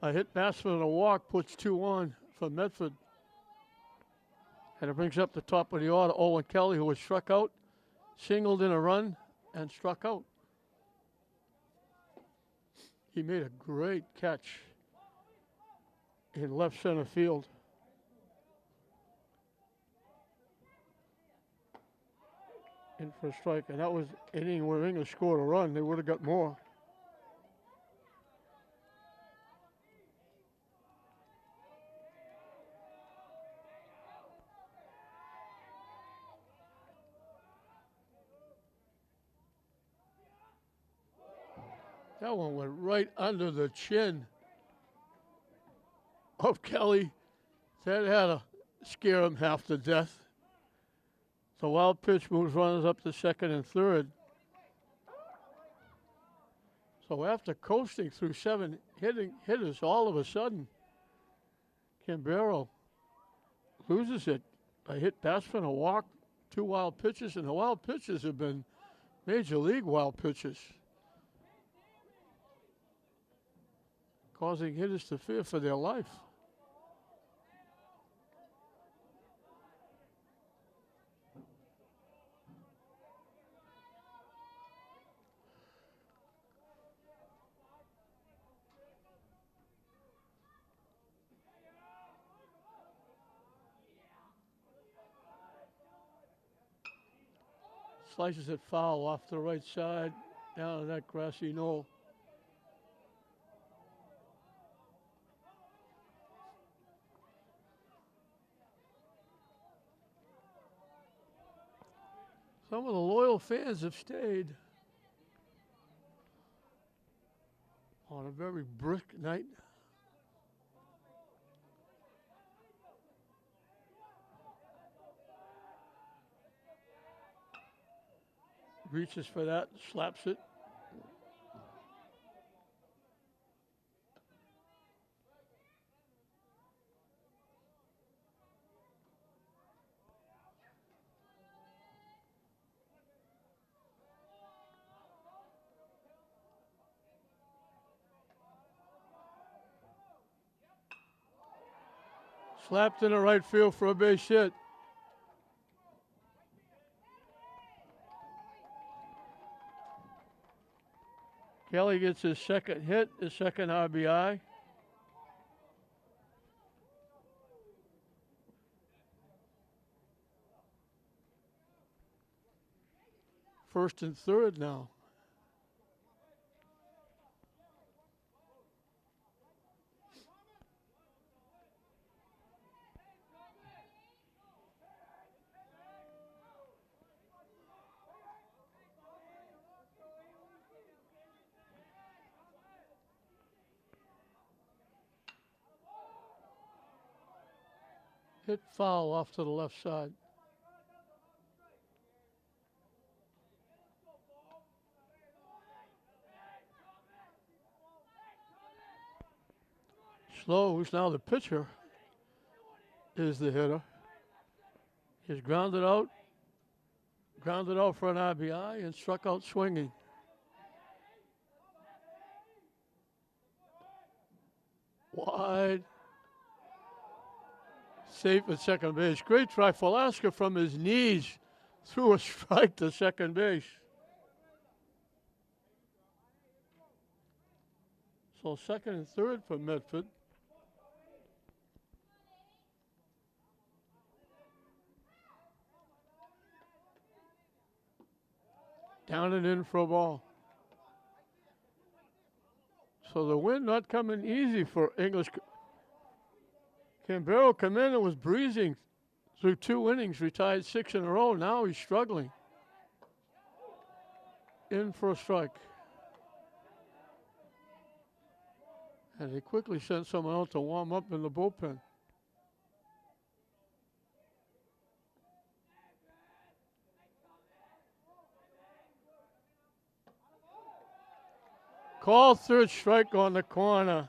a hit batsman and a walk puts 2 on for Medford. And it brings up the top of the order, Owen Kelly, who was struck out, singled in a run, and struck out. He made a great catch in left center field. In for a strike, and that was an inning where English scored a run. They would have got more. That one went right under the chin of Kelly. That had to scare him half to death. The wild pitch moves runners up to second and third. So after coasting through 7 hitters, all of a sudden, Cambero loses it. A hit batsman, a walk, 2 wild pitches, and the wild pitches have been major league wild pitches, causing hitters to fear for their life. Slices it foul off the right side, down to that grassy knoll. Some of the loyal fans have stayed on a very brisk night. Reaches for that, slaps it. Slapped in the right field for a base hit. Kelly gets his second hit, his second RBI. First and third now. Hit foul off to the left side. Slow, who's now the pitcher, is the hitter. He's grounded out for an RBI and struck out swinging. Wide. Safe at second base. Great try for Alaska from his knees. Threw a strike to second base. So second and third for Medford. Down and in for a ball. So the win not coming easy for English. Canberra come in and was breezing through 2 innings, retired 6 in a row. Now he's struggling. In for a strike. And they quickly sent someone out to warm up in the bullpen. Call third strike on the corner.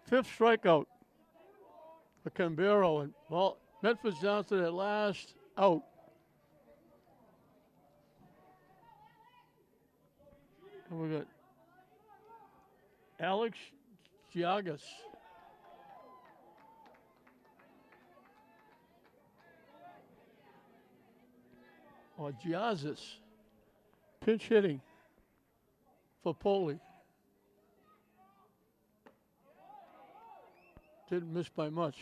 Fifth strikeout for Canberra. And well, Medford's down to their last out. And we got Alex Giagas. Or Giazis. Pinch hitting for Poli. Didn't miss by much.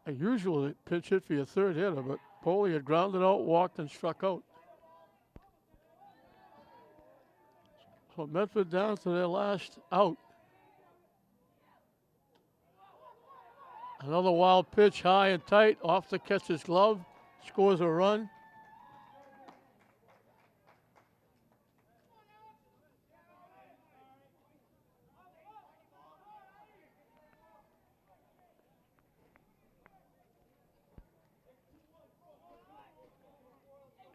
A usual pinch hit for your third hitter, but Poli had grounded out, walked, and struck out. So Medford down to their last out. Another wild pitch, high and tight, off the catcher's glove, scores a run.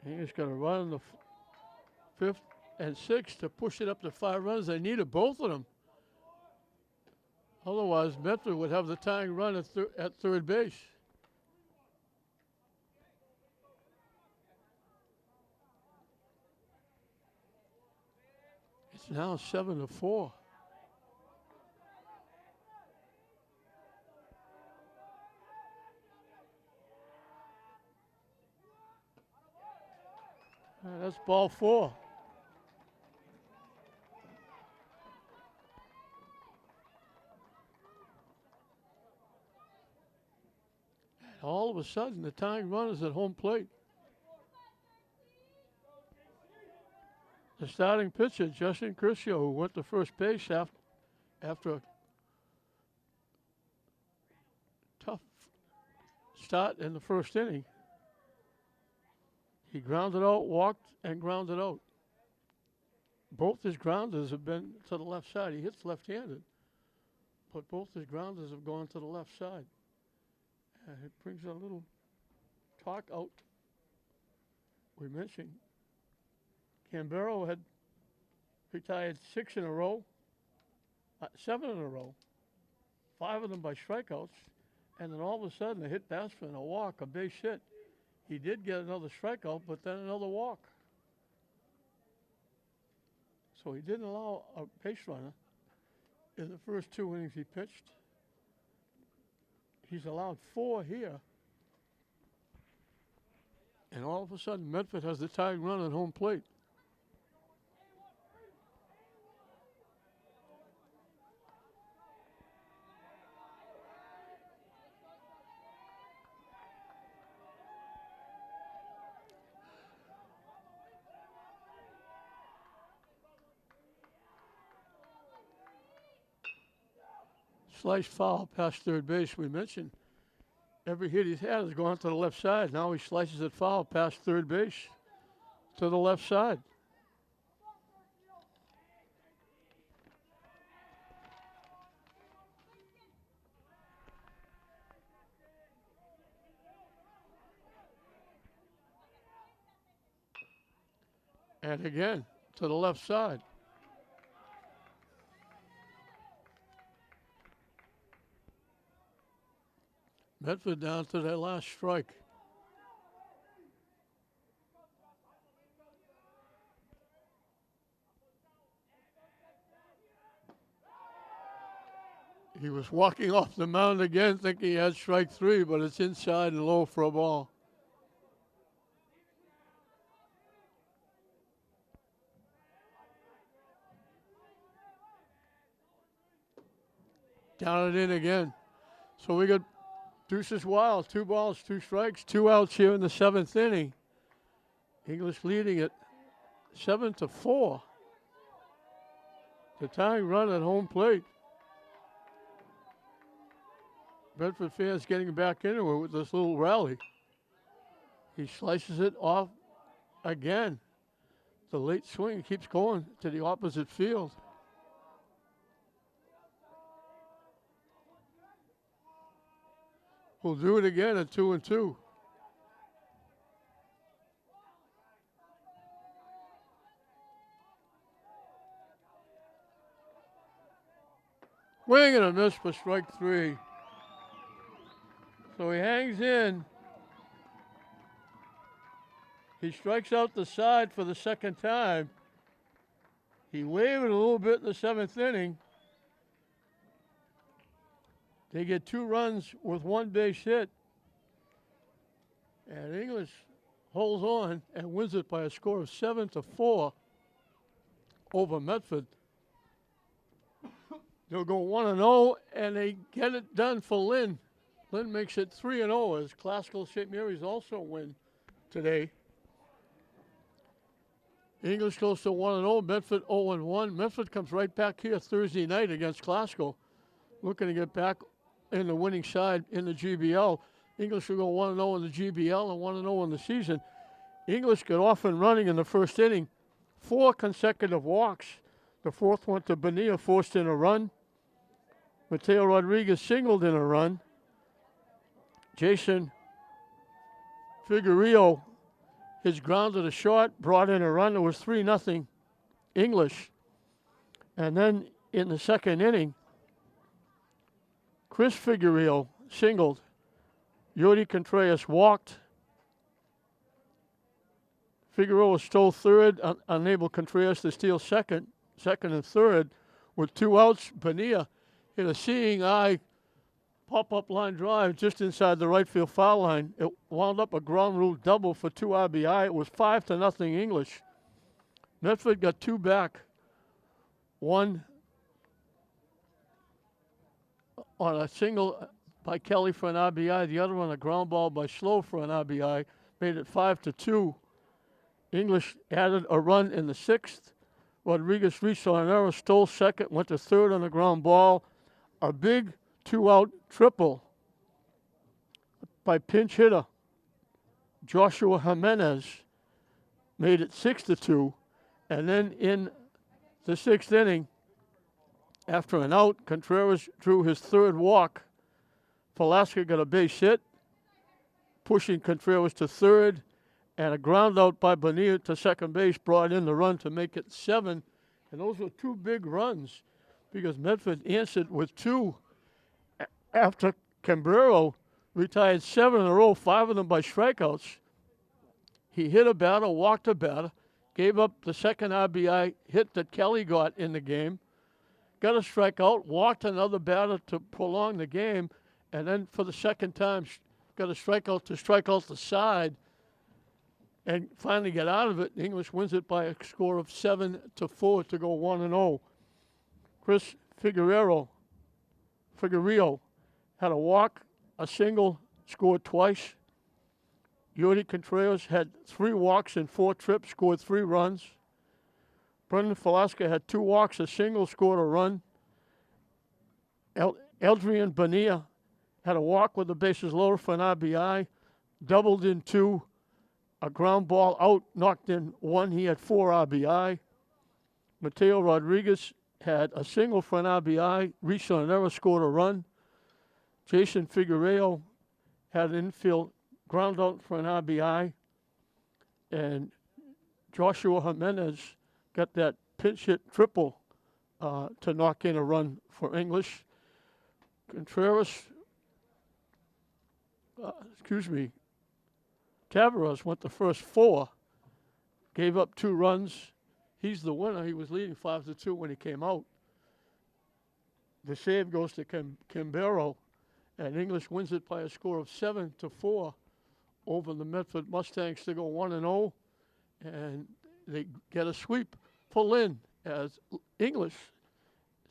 He's got to run the fifth and sixth to push it up to 5 runs. They needed both of them. Otherwise, Medford would have the tying run at third base. It's now 7-4. That's ball 4. And all of a sudden, the tying run is at home plate. The starting pitcher, Justin Curcio, who went to first base after a tough start in the first inning. He grounded out, walked, and grounded out. Both his grounders have been to the left side. He hits left-handed, but both his grounders have gone to the left side. And it brings a little talk out. We mentioned Canberra had retired 6 in a row, 7 in a row, 5 of them by strikeouts, and then all of a sudden a hit batsman, a walk, a base hit. He did get another strikeout, but then another walk. So he didn't allow a base runner in the first 2 innings he pitched. He's allowed 4 here. And all of a sudden, Medford has the tying run at home plate. Slice foul past third base. We mentioned every hit he's had has gone to the left side. Now he slices it foul past third base to the left side. And again, to the left side. Medford down to their last strike. He was walking off the mound again thinking he had strike three, but it's inside and low for a ball. Down it in again. So we got Deuces Wild, 2 balls, 2 strikes, 2 outs here in the 7th inning. English leading it 7-4. The tying run at home plate. Medford fans getting back into it with this little rally. He slices it off again. The late swing keeps going to the opposite field. We'll do it again at 2-2. Swing and a miss for strike 3. So he hangs in. He strikes out the side for the second time. He wavered a little bit in the 7th inning. They get 2 runs with 1 base hit. And English holds on and wins it by a score of 7-4 over Medford. They'll go 1-0, and they get it done for Lynn. Lynn makes it 3-0 as Classical St. Mary's also win today. English goes to 1-0, Medford 0-1. Medford comes right back here Thursday night against Classical, looking to get back in the winning side in the GBL. English will go 1-0 in the GBL and 1-0 in the season. English got off and running in the first inning. 4 consecutive walks. The 4th one to Bonilla, forced in a run. Mateo Rodriguez singled in a run. Jason Figueroa, his ground to the short, brought in a run. It was 3-0 English. And then in the second inning, Chris Figueroa singled. Yodi Contreras walked. Figueroa stole third, unable Contreras to steal second and third. With 2 outs, Bonilla hit a seeing eye pop-up line drive just inside the right field foul line. It wound up a ground rule double for 2 RBI. It was 5-0 English. Medford got 2 back. 1 on a single by Kelly for an RBI. The other on a ground ball by Slow for an RBI. Made it 5-2. English added a run in the 6th. Rodriguez reached on an error, stole second, went to third on the ground ball. A big 2-out triple by pinch hitter Joshua Jimenez made it 6-2. And then in the 6th inning, after an out, Contreras drew his 3rd walk. Velasquez got a base hit, pushing Contreras to 3rd, and a ground out by Bonilla to second base brought in the run to make it 7. And those were 2 big runs because Medford answered with 2 after Cambrero retired 7 in a row, 5 of them by strikeouts. He hit a batter, walked a batter, gave up the second RBI hit that Kelly got in the game, got a strikeout, walked another batter to prolong the game, and then for the second time got a strikeout to strike out the side and finally get out of it. English wins it by a score of 7-4 to go 1-0. Chris Figueroa had a walk, a single, scored twice. Yodi Contreras had 3 walks and 4 trips, scored 3 runs. Brendan Velasquez had 2 walks, a single, scored a run. Eldrian Bonilla had a walk with the bases loaded for an RBI, doubled in 2, a ground ball out, knocked in 1. He had 4 RBI. Mateo Rodriguez had a single for an RBI, reached on an error, scored a run. Jason Figueroa had an infield ground out for an RBI. And Joshua Jimenez got that pinch hit triple to knock in a run for English. Contreras, Tavares went the first 4, gave up 2 runs. He's the winner. He was leading 5-2 when he came out. The save goes to Kimbero, and English wins it by a score of 7-4 over the Medford Mustangs to go 1-0, and they get a sweep for Lynn as English,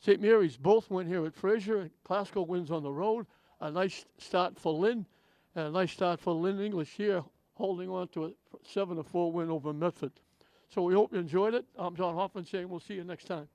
St. Mary's both win here at Fraser, and Glasgow wins on the road. A nice start for Lynn, and a nice start for Lynn English here, holding on to a 7-4 win over Medford. So we hope you enjoyed it. I'm John Hoffman saying we'll see you next time.